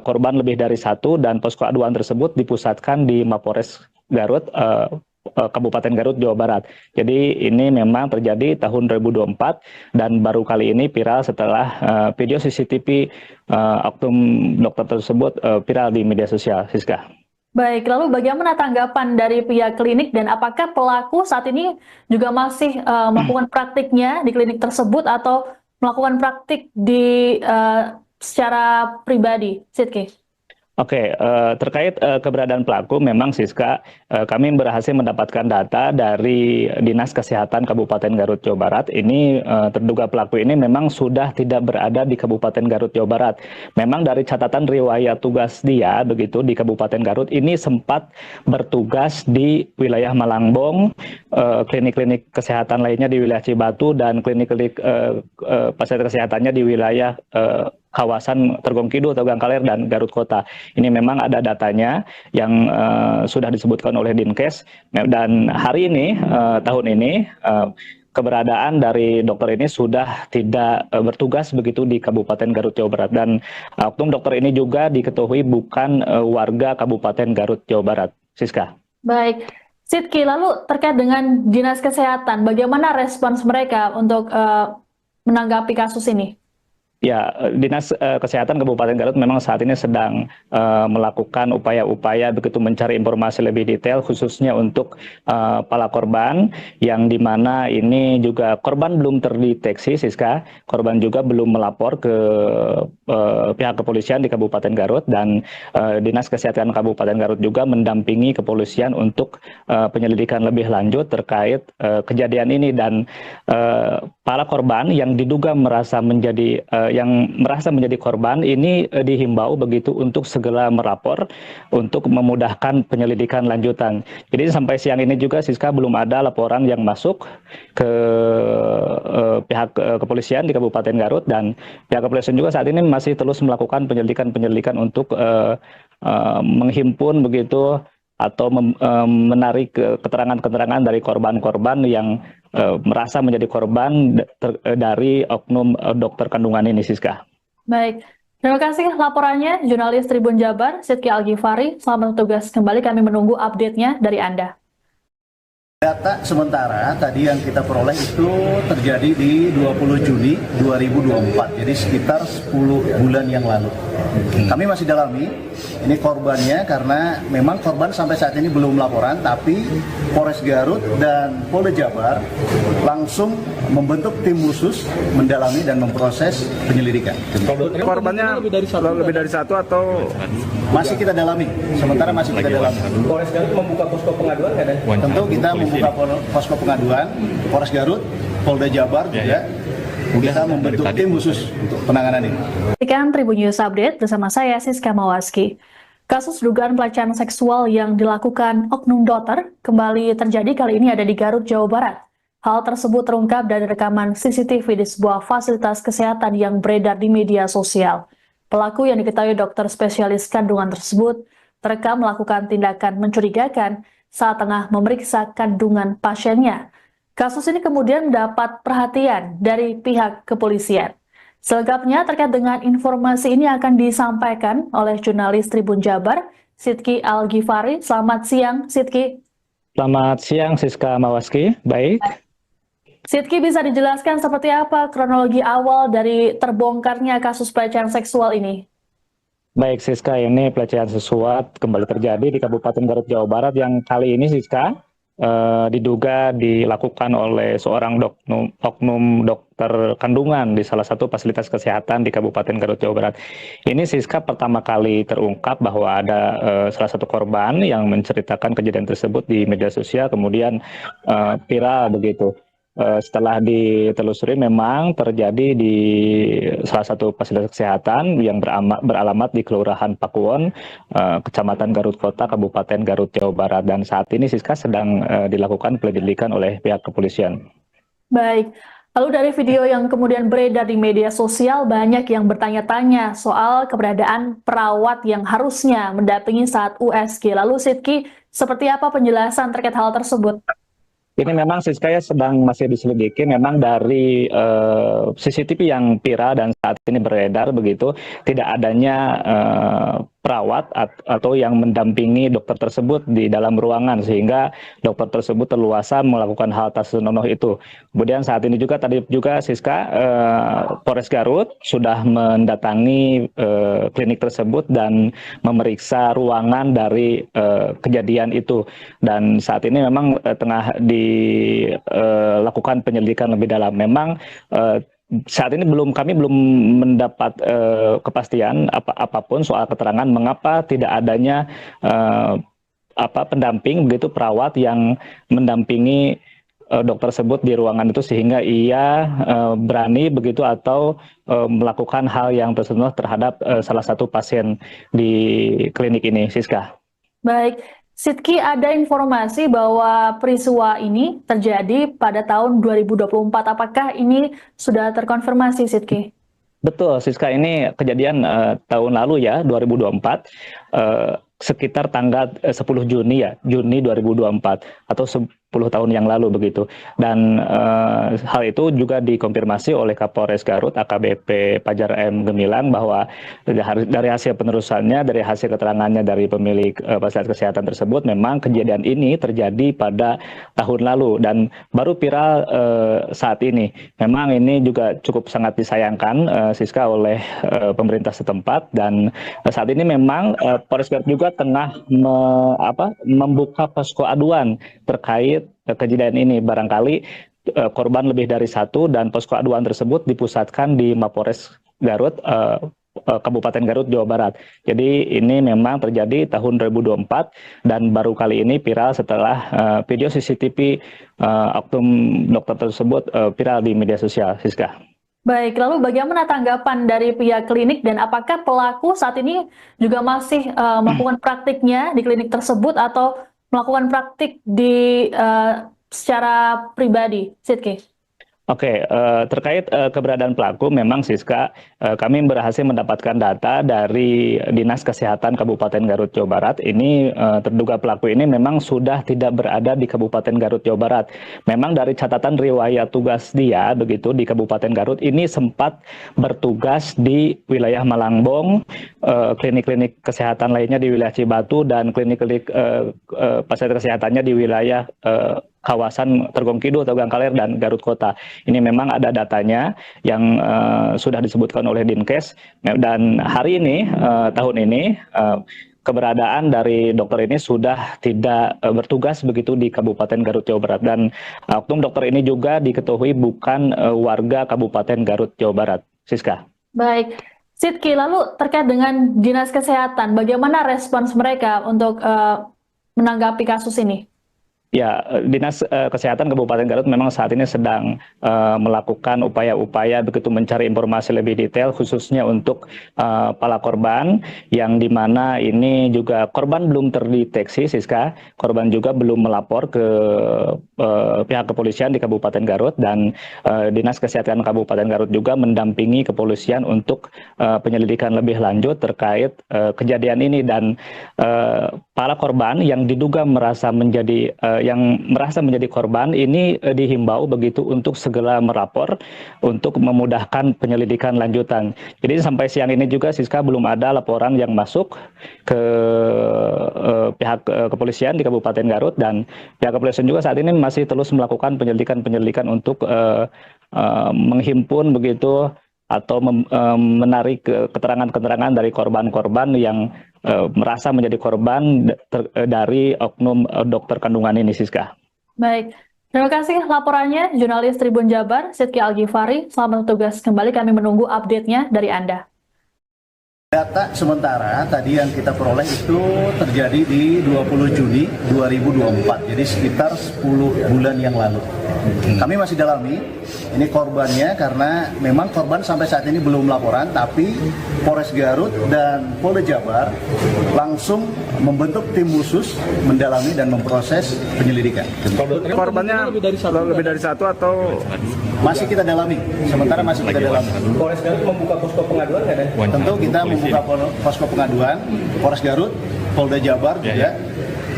korban lebih dari satu dan posko aduan tersebut dipusatkan di Mapores Garut, Kabupaten Garut, Jawa Barat. Jadi ini memang terjadi tahun 2024 dan baru kali ini viral setelah video CCTV oknum dokter tersebut viral di media sosial, Siska. Baik, lalu bagaimana tanggapan dari pihak klinik dan apakah pelaku saat ini juga masih melakukan praktiknya di klinik tersebut atau melakukan praktik di secara pribadi, Sidki? Oke, terkait keberadaan pelaku, memang, Siska, kami berhasil mendapatkan data dari Dinas Kesehatan Kabupaten Garut, Jawa Barat. Ini terduga pelaku ini memang sudah tidak berada di Kabupaten Garut, Jawa Barat. Memang dari catatan riwayat tugas dia begitu di Kabupaten Garut ini sempat bertugas di wilayah Malangbong, klinik-klinik kesehatan lainnya di wilayah Cibatu, dan klinik-klinik fasilitas kesehatannya di wilayah kawasan Tergong Kidul, Tegang Kaler, dan Garut Kota. Ini memang ada datanya yang sudah disebutkan oleh Dinkes. Dan hari ini, tahun ini, keberadaan dari dokter ini sudah tidak bertugas begitu di Kabupaten Garut, Jawa Barat. Dan oknum dokter ini juga diketahui bukan warga Kabupaten Garut, Jawa Barat, Siska. Baik, Sidki, lalu terkait dengan Dinas Kesehatan, bagaimana respons mereka untuk menanggapi kasus ini? Ya, Dinas Kesehatan Kabupaten Garut memang saat ini sedang melakukan upaya-upaya begitu mencari informasi lebih detail, khususnya untuk para korban, yang dimana ini juga korban belum terdeteksi, Siska. Korban juga belum melapor ke pihak kepolisian di Kabupaten Garut, dan Dinas Kesehatan Kabupaten Garut juga mendampingi kepolisian untuk penyelidikan lebih lanjut terkait kejadian ini. Dan para korban yang diduga merasa menjadi yang merasa menjadi korban ini dihimbau begitu untuk segera melapor untuk memudahkan penyelidikan lanjutan. Jadi sampai siang ini juga Siska belum ada laporan yang masuk ke pihak kepolisian di Kabupaten Garut, dan pihak kepolisian juga saat ini masih terus melakukan penyelidikan untuk menghimpun begitu atau menarik keterangan-keterangan dari korban-korban yang merasa menjadi korban dari oknum dokter kandungan ini, Siska. Baik, terima kasih laporannya jurnalis Tribun Jabar, Sidki Al-Ghifari. Selamat bertugas kembali, kami menunggu update-nya dari Anda. Data sementara tadi yang kita peroleh itu terjadi di 20 Juni 2024, jadi sekitar 10 bulan yang lalu. Kami masih dalami ini korbannya karena memang korban sampai saat ini belum laporan, tapi Polres Garut dan Polda Jabar langsung membentuk tim khusus mendalami dan memproses penyelidikan. Korbannya lebih dari satu atau Masih kita dalami, sementara masih kita dalami. Polres Garut membuka posko pengaduan nggak, Dan? Tentu kita membuka posko pengaduan, Polres Garut, Polda Jabar juga. Kita membentuk tim khusus untuk penanganan ini. Ikan Tribun News Update bersama saya Siska Mawaski. Kasus dugaan pelecehan seksual yang dilakukan oknum dokter kembali terjadi, kali ini ada di Garut, Jawa Barat. Hal tersebut terungkap dari rekaman CCTV di sebuah fasilitas kesehatan yang beredar di media sosial. Pelaku yang diketahui dokter spesialis kandungan tersebut terekam melakukan tindakan mencurigakan saat tengah memeriksa kandungan pasiennya. Kasus ini kemudian mendapat perhatian dari pihak kepolisian. Selengkapnya terkait dengan informasi ini akan disampaikan oleh jurnalis Tribun Jabar, Sidki Al-Ghifari. Selamat siang, Sidki. Selamat siang, Siska Mawaski. Baik. Sidki, bisa dijelaskan seperti apa kronologi awal dari terbongkarnya kasus pelecehan seksual ini? Baik, Siska, ini pelecehan seksual kembali terjadi di Kabupaten Garut, Jawa Barat yang kali ini, Siska, diduga dilakukan oleh seorang oknum dokter kandungan di salah satu fasilitas kesehatan di Kabupaten Garut, Jawa Barat. Ini, Siska, pertama kali terungkap bahwa ada salah satu korban yang menceritakan kejadian tersebut di media sosial, kemudian viral begitu. Setelah ditelusuri memang terjadi di salah satu fasilitas kesehatan yang beralamat di Kelurahan Pakuwon, Kecamatan Garut Kota, Kabupaten Garut, Jawa Barat. Dan saat ini Siska sedang dilakukan penyelidikan oleh pihak kepolisian. Baik, lalu dari video yang kemudian beredar di media sosial, banyak yang bertanya-tanya soal keberadaan perawat yang harusnya mendampingi saat USG. Lalu Sidki, seperti apa penjelasan terkait hal tersebut? Ini memang Siska sedang masih diselidiki, memang dari CCTV yang viral dan saat ini beredar begitu, tidak adanya perawat atau yang mendampingi dokter tersebut di dalam ruangan, sehingga dokter tersebut terluasa melakukan hal tak senonoh itu. Kemudian saat ini juga tadi juga Siska, Polres Garut sudah mendatangi klinik tersebut dan memeriksa ruangan dari kejadian itu, dan saat ini memang tengah dilakukan penyelidikan lebih dalam. Memang saat ini kami belum mendapat kepastian apapun soal keterangan mengapa tidak adanya pendamping begitu, perawat yang mendampingi dokter tersebut di ruangan itu, sehingga ia berani begitu atau melakukan hal yang tersebut terhadap salah satu pasien di klinik ini, Siska. Baik, Sidki, ada informasi bahwa peristiwa ini terjadi pada tahun 2024. Apakah ini sudah terkonfirmasi, Sidki? Betul, Siska, ini kejadian tahun lalu ya, 2024, sekitar tanggal 10 Juni ya, Juni 2024 atau 10 tahun yang lalu begitu. Dan hal itu juga dikonfirmasi oleh Kapolres Garut AKBP Pajar M. Gemilang bahwa dari hasil penelusurannya, dari hasil keterangannya dari pemilik fasilitas kesehatan tersebut, memang kejadian ini terjadi pada tahun lalu dan baru viral saat ini. Memang ini juga cukup sangat disayangkan, Siska, oleh pemerintah setempat, dan saat ini memang Polres Garut juga tengah membuka posko aduan terkait kejadian ini. Barangkali korban lebih dari satu, dan posko aduan tersebut dipusatkan di Mapores Garut, Kabupaten Garut, Jawa Barat. Jadi ini memang terjadi tahun 2024 dan baru kali ini viral setelah video CCTV oknum dokter tersebut viral di media sosial, Siska. Baik, lalu bagaimana tanggapan dari pihak klinik dan apakah pelaku saat ini juga masih melakukan praktiknya di klinik tersebut atau melakukan praktik di secara pribadi, Sidki? Oke, terkait keberadaan pelaku, memang Siska, kami berhasil mendapatkan data dari Dinas Kesehatan Kabupaten Garut, Jawa Barat. Ini terduga pelaku ini memang sudah tidak berada di Kabupaten Garut, Jawa Barat. Memang dari catatan riwayat tugas dia, begitu di Kabupaten Garut, ini sempat bertugas di wilayah Malangbong, klinik-klinik kesehatan lainnya di wilayah Cibatu, dan klinik-klinik fasilitas kesehatannya di wilayah kawasan Tergong Kidul atau Gangkaler dan Garut Kota. Ini memang ada datanya yang sudah disebutkan oleh Dinkes, dan hari ini, tahun ini, keberadaan dari dokter ini sudah tidak bertugas begitu di Kabupaten Garut, Jawa Barat, dan oknum dokter ini juga diketahui bukan warga Kabupaten Garut, Jawa Barat. Siska. Baik, Sidki, lalu terkait dengan Dinas Kesehatan, bagaimana respons mereka untuk menanggapi kasus ini? Ya, Dinas Kesehatan Kabupaten Garut memang saat ini sedang melakukan upaya-upaya begitu mencari informasi lebih detail, khususnya untuk para korban, yang dimana ini juga korban belum terdeteksi, Siska. Korban juga belum melapor ke pihak kepolisian di Kabupaten Garut, dan Dinas Kesehatan Kabupaten Garut juga mendampingi kepolisian untuk penyelidikan lebih lanjut terkait kejadian ini, dan para korban yang diduga merasa menjadi korban ini dihimbau begitu untuk segera melapor untuk memudahkan penyelidikan lanjutan. Jadi sampai siang ini juga Siska belum ada laporan yang masuk ke pihak kepolisian di Kabupaten Garut, dan pihak kepolisian juga saat ini masih terus melakukan penyelidikan untuk menghimpun begitu atau menarik keterangan-keterangan dari korban-korban yang merasa menjadi korban dari oknum dokter kandungan ini, Siska. Baik, terima kasih laporannya jurnalis Tribun Jabar, Sidki Al-Ghifari. Selamat bertugas kembali, kami menunggu update-nya dari Anda. Data sementara tadi yang kita peroleh itu terjadi di 20 Juni 2024, jadi sekitar 10 bulan yang lalu. Kami masih dalami ini korbannya, karena memang korban sampai saat ini belum laporan, tapi Polres Garut dan Polda Jabar langsung membentuk tim khusus mendalami dan memproses penyelidikan. Korbannya lebih dari satu atau Masih kita dalami, sementara masih kita dalami. Polres Garut membuka posko pengaduan nggak ada? Tentu kita membuka posko pengaduan, Polres Garut, Polda Jabar juga.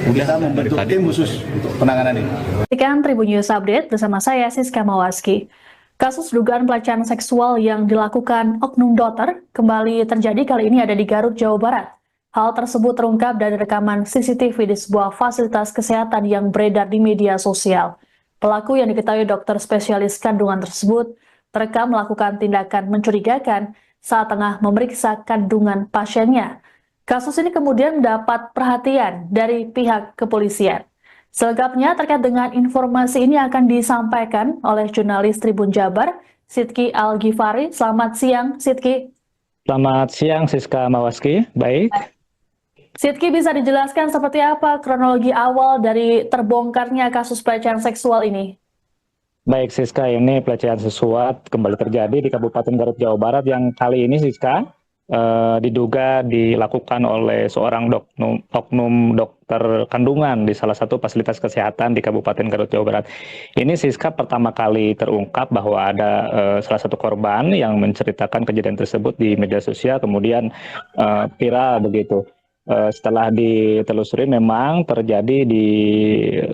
Kita membentuk tim khusus untuk penanganan ini. Sekian Tribun News Update bersama saya Siska Mawaski. Kasus dugaan pelecehan seksual yang dilakukan oknum dokter kembali terjadi, kali ini ada di Garut, Jawa Barat. Hal tersebut terungkap dari rekaman CCTV di sebuah fasilitas kesehatan yang beredar di media sosial. Pelaku yang diketahui dokter spesialis kandungan tersebut terekam melakukan tindakan mencurigakan saat tengah memeriksa kandungan pasiennya. Kasus ini kemudian mendapat perhatian dari pihak kepolisian. Selengkapnya terkait dengan informasi ini akan disampaikan oleh jurnalis Tribun Jabar, Sidki Al-Ghifari. Selamat siang, Sidki. Selamat siang, Siska Mawaski. Baik. Sidki, bisa dijelaskan seperti apa kronologi awal dari terbongkarnya kasus pelecehan seksual ini? Baik, Siska, ini pelecehan seksual kembali terjadi di Kabupaten Garut, Jawa Barat, yang kali ini, Siska, diduga dilakukan oleh seorang oknum dokter kandungan di salah satu fasilitas kesehatan di Kabupaten Garut, Jawa Barat. Ini, Siska, pertama kali terungkap bahwa ada salah satu korban yang menceritakan kejadian tersebut di media sosial, kemudian viral begitu. Setelah ditelusuri, memang terjadi di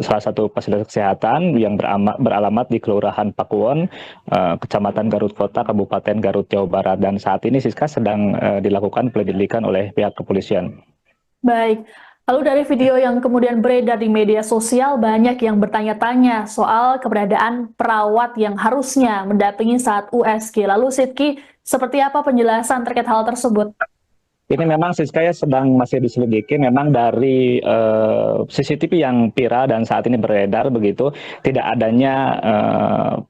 salah satu fasilitas kesehatan yang beralamat di Kelurahan Pakuwon, Kecamatan Garut Kota, Kabupaten Garut, Jawa Barat. Dan saat ini, Siska, sedang dilakukan penyelidikan oleh pihak kepolisian. Baik, lalu dari video yang kemudian beredar di media sosial, banyak yang bertanya-tanya soal keberadaan perawat yang harusnya mendampingi saat USG. Lalu Sidki, seperti apa penjelasan terkait hal tersebut? Ini memang, Siska, ya, sedang masih diselidiki. Memang dari CCTV yang viral dan saat ini beredar begitu, tidak adanya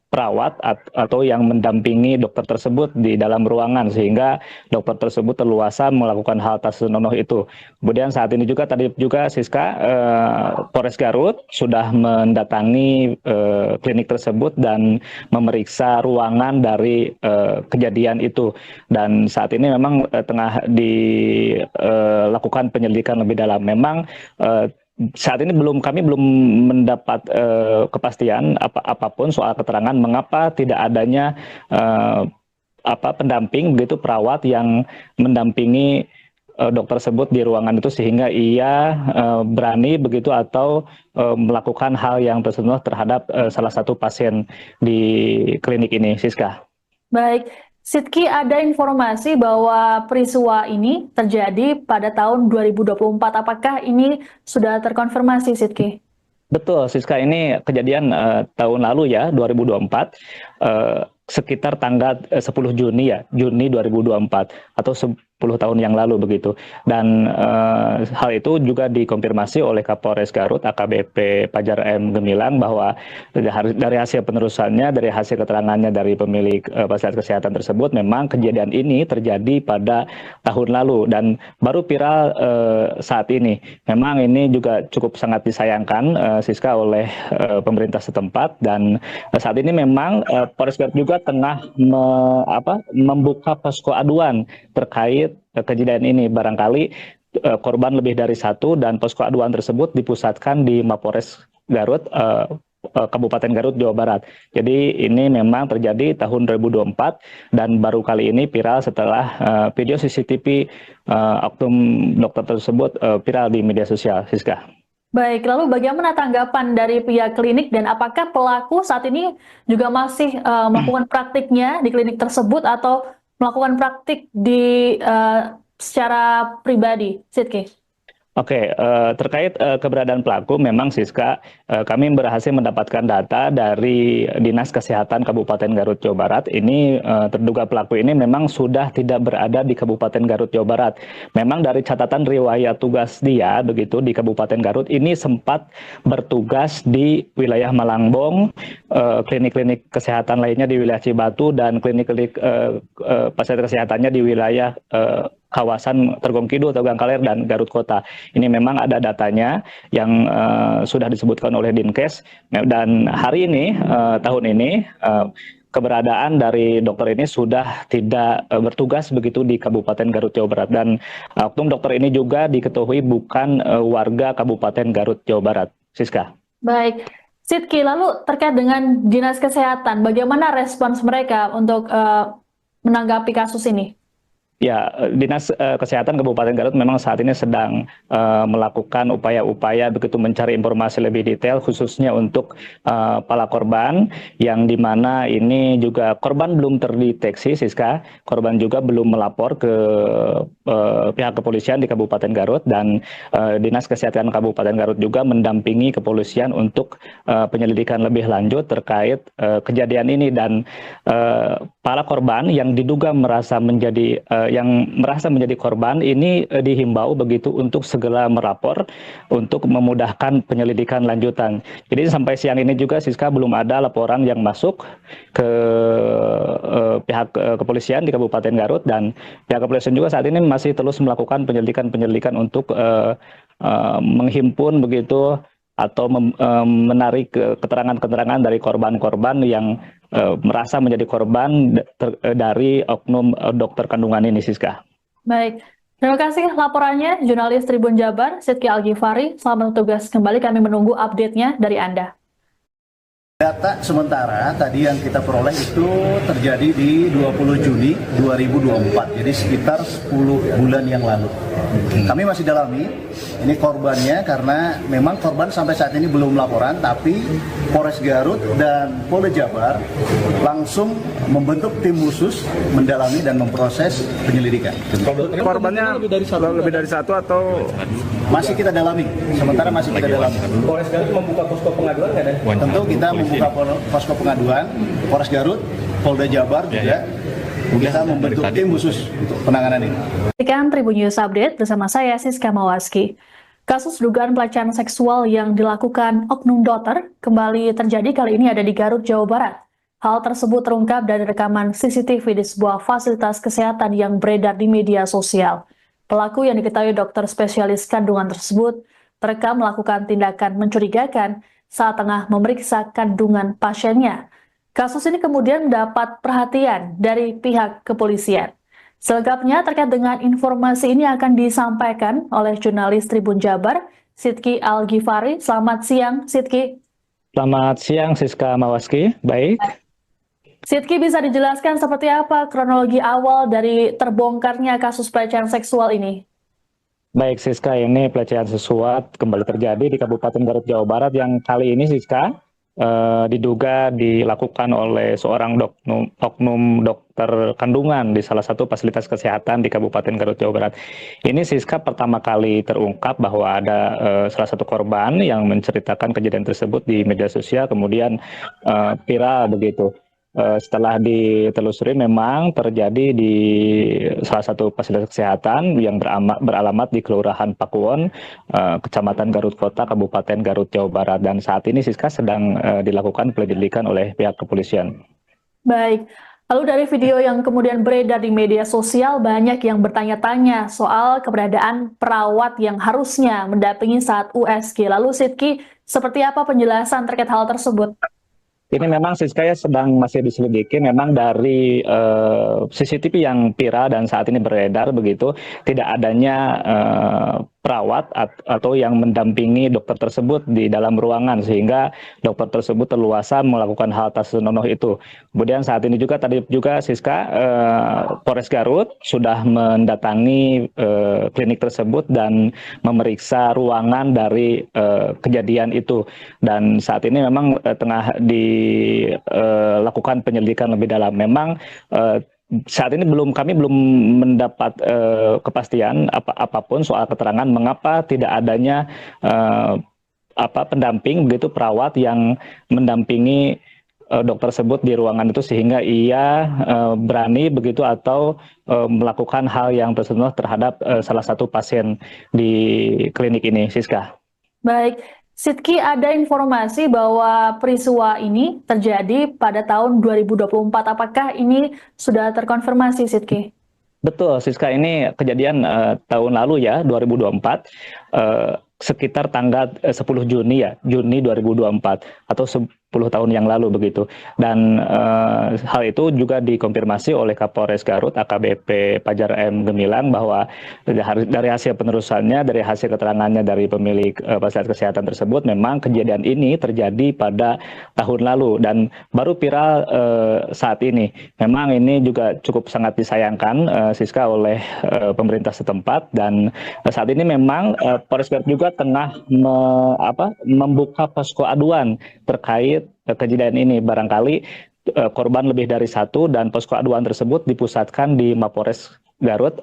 perawat atau yang mendampingi dokter tersebut di dalam ruangan sehingga dokter tersebut terluasa melakukan hal tak senonoh itu. Kemudian saat ini juga tadi juga Siska Polres Garut sudah mendatangi klinik tersebut dan memeriksa ruangan dari kejadian itu, dan saat ini memang tengah dilakukan penyelidikan lebih dalam. Memang saat ini kami belum mendapat kepastian apapun soal keterangan mengapa tidak adanya pendamping begitu, perawat yang mendampingi dokter tersebut di ruangan itu sehingga ia berani begitu atau melakukan hal yang tersebut terhadap salah satu pasien di klinik ini, Siska. Baik, Sidki, ada informasi bahwa peristiwa ini terjadi pada tahun 2024. Apakah ini sudah terkonfirmasi, Sidki? Betul, Siska, ini kejadian tahun lalu ya, 2024, sekitar tanggal 10 Juni ya, Juni 2024 atau 10 tahun yang lalu begitu. Dan hal itu juga dikonfirmasi oleh Kapolres Garut AKBP Fajar M. Gemilang bahwa dari hasil penelusurannya, dari hasil keterangannya dari pemilik fasilitas kesehatan tersebut, memang kejadian ini terjadi pada tahun lalu dan baru viral saat ini. Memang ini juga cukup sangat disayangkan Siska oleh pemerintah setempat, dan saat ini memang Polres Garut juga tengah membuka posko aduan terkait kejadian ini. Barangkali korban lebih dari satu dan posko aduan tersebut dipusatkan di Mapolres Garut, Kabupaten Garut, Jawa Barat. Jadi ini memang terjadi tahun 2024 dan baru kali ini viral setelah video CCTV oknum dokter tersebut viral di media sosial, Siska. Baik, lalu bagaimana tanggapan dari pihak klinik dan apakah pelaku saat ini juga masih melakukan praktiknya di klinik tersebut atau melakukan praktik di secara pribadi, Sidki? Oke, terkait keberadaan pelaku, memang Siska, kami berhasil mendapatkan data dari Dinas Kesehatan Kabupaten Garut, Jawa Barat. Ini terduga pelaku ini memang sudah tidak berada di Kabupaten Garut, Jawa Barat. Memang dari catatan riwayat tugas dia begitu di Kabupaten Garut ini sempat bertugas di wilayah Malangbong, klinik-klinik kesehatan lainnya di wilayah Cibatu, dan klinik-klinik fasilitas kesehatannya di wilayah kawasan Tergong Kidul, Tegang Kaler, dan Garut Kota. Ini memang ada datanya yang sudah disebutkan oleh Dinkes, dan hari ini, tahun ini, keberadaan dari dokter ini sudah tidak bertugas begitu di Kabupaten Garut, Jawa Barat, dan oknum dokter ini juga diketahui bukan warga Kabupaten Garut, Jawa Barat, Siska. Baik, Sidki, lalu terkait dengan Dinas Kesehatan, bagaimana respons mereka untuk menanggapi kasus ini? Ya, Dinas Kesehatan Kabupaten Garut memang saat ini sedang melakukan upaya-upaya begitu mencari informasi lebih detail khususnya untuk para korban, yang dimana ini juga korban belum terdeteksi, Siska. Korban juga belum melapor ke pihak kepolisian di Kabupaten Garut, dan Dinas Kesehatan Kabupaten Garut juga mendampingi kepolisian untuk penyelidikan lebih lanjut terkait kejadian ini, dan para korban yang diduga merasa menjadi korban ini dihimbau begitu untuk segera melapor untuk memudahkan penyelidikan lanjutan. Jadi sampai siang ini juga Siska belum ada laporan yang masuk ke pihak kepolisian di Kabupaten Garut, dan pihak kepolisian juga saat ini masih terus melakukan penyelidikan untuk menghimpun begitu atau menarik keterangan-keterangan dari korban-korban yang merasa menjadi korban dari oknum dokter kandungan ini, Siska. Baik, terima kasih laporannya jurnalis Tribun Jabar, Sidki Al-Ghifari. Selamat bertugas kembali, kami menunggu update-nya dari Anda. Data sementara tadi yang kita peroleh itu terjadi di 20 Juni 2024, jadi sekitar 10 bulan yang lalu. Kami masih dalami ini korbannya karena memang korban sampai saat ini belum laporan, tapi Polres Garut dan Polda Jabar langsung membentuk tim khusus mendalami dan memproses penyelidikan. Korbannya lebih dari satu atau masih kita dalami, sementara masih kita dalami. Polres Garut membuka posko pengaduan nggak ada? Tentu kita membuka posko pengaduan, Polres Garut, Polda Jabar juga. Kita membentuk tim khusus untuk penanganan ini. Demikian Tribun News Update bersama saya Siska Mawaski. Kasus dugaan pelecehan seksual yang dilakukan oknum dokter kembali terjadi, kali ini ada di Garut, Jawa Barat. Hal tersebut terungkap dari rekaman CCTV di sebuah fasilitas kesehatan yang beredar di media sosial. Pelaku yang diketahui dokter spesialis kandungan tersebut terekam melakukan tindakan mencurigakan saat tengah memeriksa kandungan pasiennya. Kasus ini kemudian mendapat perhatian dari pihak kepolisian. Selengkapnya terkait dengan informasi ini akan disampaikan oleh jurnalis Tribun Jabar, Sidki Al-Ghifari. Selamat siang, Sidki. Selamat siang, Siska Mawaski. Baik. Sidki, bisa dijelaskan seperti apa kronologi awal dari terbongkarnya kasus pelecehan seksual ini? Baik, Siska, ini pelecehan seksual kembali terjadi di Kabupaten Garut, Jawa Barat yang kali ini, Siska, diduga dilakukan oleh seorang oknum dokter kandungan di salah satu fasilitas kesehatan di Kabupaten Garut, Jawa Barat. Ini, Siska, pertama kali terungkap bahwa ada salah satu korban yang menceritakan kejadian tersebut di media sosial, kemudian viral begitu. Setelah ditelusuri memang terjadi di salah satu fasilitas kesehatan yang beralamat di Kelurahan Pakuwon, Kecamatan Garut Kota, Kabupaten Garut, Jawa Barat. Dan saat ini, Siska, sedang dilakukan penyelidikan oleh pihak kepolisian. Baik, lalu dari video yang kemudian beredar di media sosial, banyak yang bertanya-tanya soal keberadaan perawat yang harusnya mendampingi saat USG. Lalu Sidki, seperti apa penjelasan terkait hal tersebut? Ini memang, Siska, ya, masih diselidiki. Memang dari CCTV yang viral dan saat ini beredar begitu, tidak adanya perawat atau yang mendampingi dokter tersebut di dalam ruangan, sehingga dokter tersebut terluasa melakukan hal tak senonoh itu. Kemudian saat ini juga tadi juga, Siska, Polres Garut sudah mendatangi klinik tersebut dan memeriksa ruangan dari kejadian itu. Dan saat ini memang tengah dilakukan penyelidikan lebih dalam. Memang saat ini kami belum mendapat kepastian apapun soal keterangan mengapa tidak adanya pendamping begitu, perawat yang mendampingi dokter tersebut di ruangan itu, sehingga ia berani begitu atau melakukan hal yang tersebut terhadap salah satu pasien di klinik ini, Siska. Baik, Sidki, ada informasi bahwa peristiwa ini terjadi pada tahun 2024. Apakah ini sudah terkonfirmasi, Sidki? Betul, Siska, ini kejadian tahun lalu ya, 2024, sekitar tanggal 10 Juni ya, Juni 2024 atau 10 tahun yang lalu begitu. Dan hal itu juga dikonfirmasi oleh Kapolres Garut AKBP Pajar M. Gemilang bahwa dari hasil penelusurannya, dari hasil keterangannya dari pemilik fasilitas kesehatan tersebut, memang kejadian ini terjadi pada tahun lalu dan baru viral saat ini. Memang ini juga cukup sangat disayangkan, Siska, oleh pemerintah setempat, dan saat ini memang Polres Garut juga tengah membuka posko aduan terkait kejadian ini. Barangkali korban lebih dari satu, dan posko aduan tersebut dipusatkan di Mapores Garut,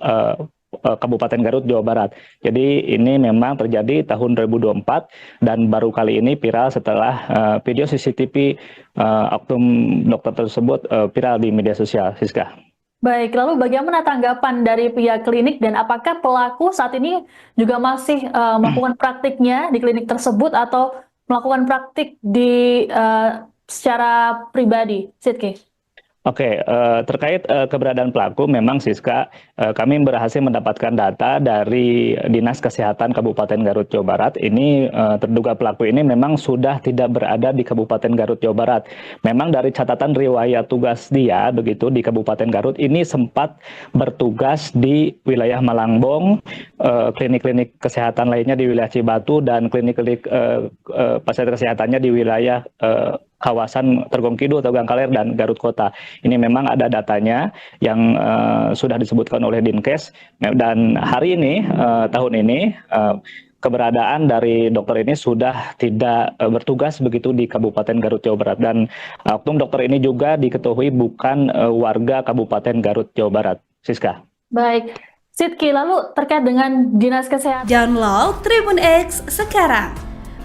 Kabupaten Garut, Jawa Barat. Jadi ini memang terjadi tahun 2024 dan baru kali ini viral setelah video CCTV oknum dokter tersebut viral di media sosial, Siska. Baik, lalu bagaimana tanggapan dari pihak klinik, dan apakah pelaku saat ini juga masih melakukan praktiknya di klinik tersebut atau melakukan praktik di secara pribadi, Sidki? Oke, terkait keberadaan pelaku, memang, Siska, kami berhasil mendapatkan data dari Dinas Kesehatan Kabupaten Garut, Jawa Barat. Ini terduga pelaku ini memang sudah tidak berada di Kabupaten Garut, Jawa Barat. Memang dari catatan riwayat tugas dia begitu di Kabupaten Garut, ini sempat bertugas di wilayah Malangbong, klinik-klinik kesehatan lainnya di wilayah Cibatu, dan klinik-klinik fasilitas kesehatannya di wilayah kawasan Tergong Kidul atau Gangkaler dan Garut Kota. Ini memang ada datanya yang sudah disebutkan oleh Dinkes, dan hari ini, tahun ini, keberadaan dari dokter ini sudah tidak bertugas begitu di Kabupaten Garut, Jawa Barat, dan oknum dokter ini juga diketahui bukan warga Kabupaten Garut, Jawa Barat, Siska. Baik, Sidki, lalu terkait dengan Dinas Kesehatan. Download Tribun X sekarang,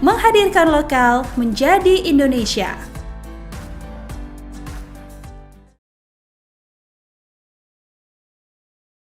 menghadirkan lokal menjadi Indonesia.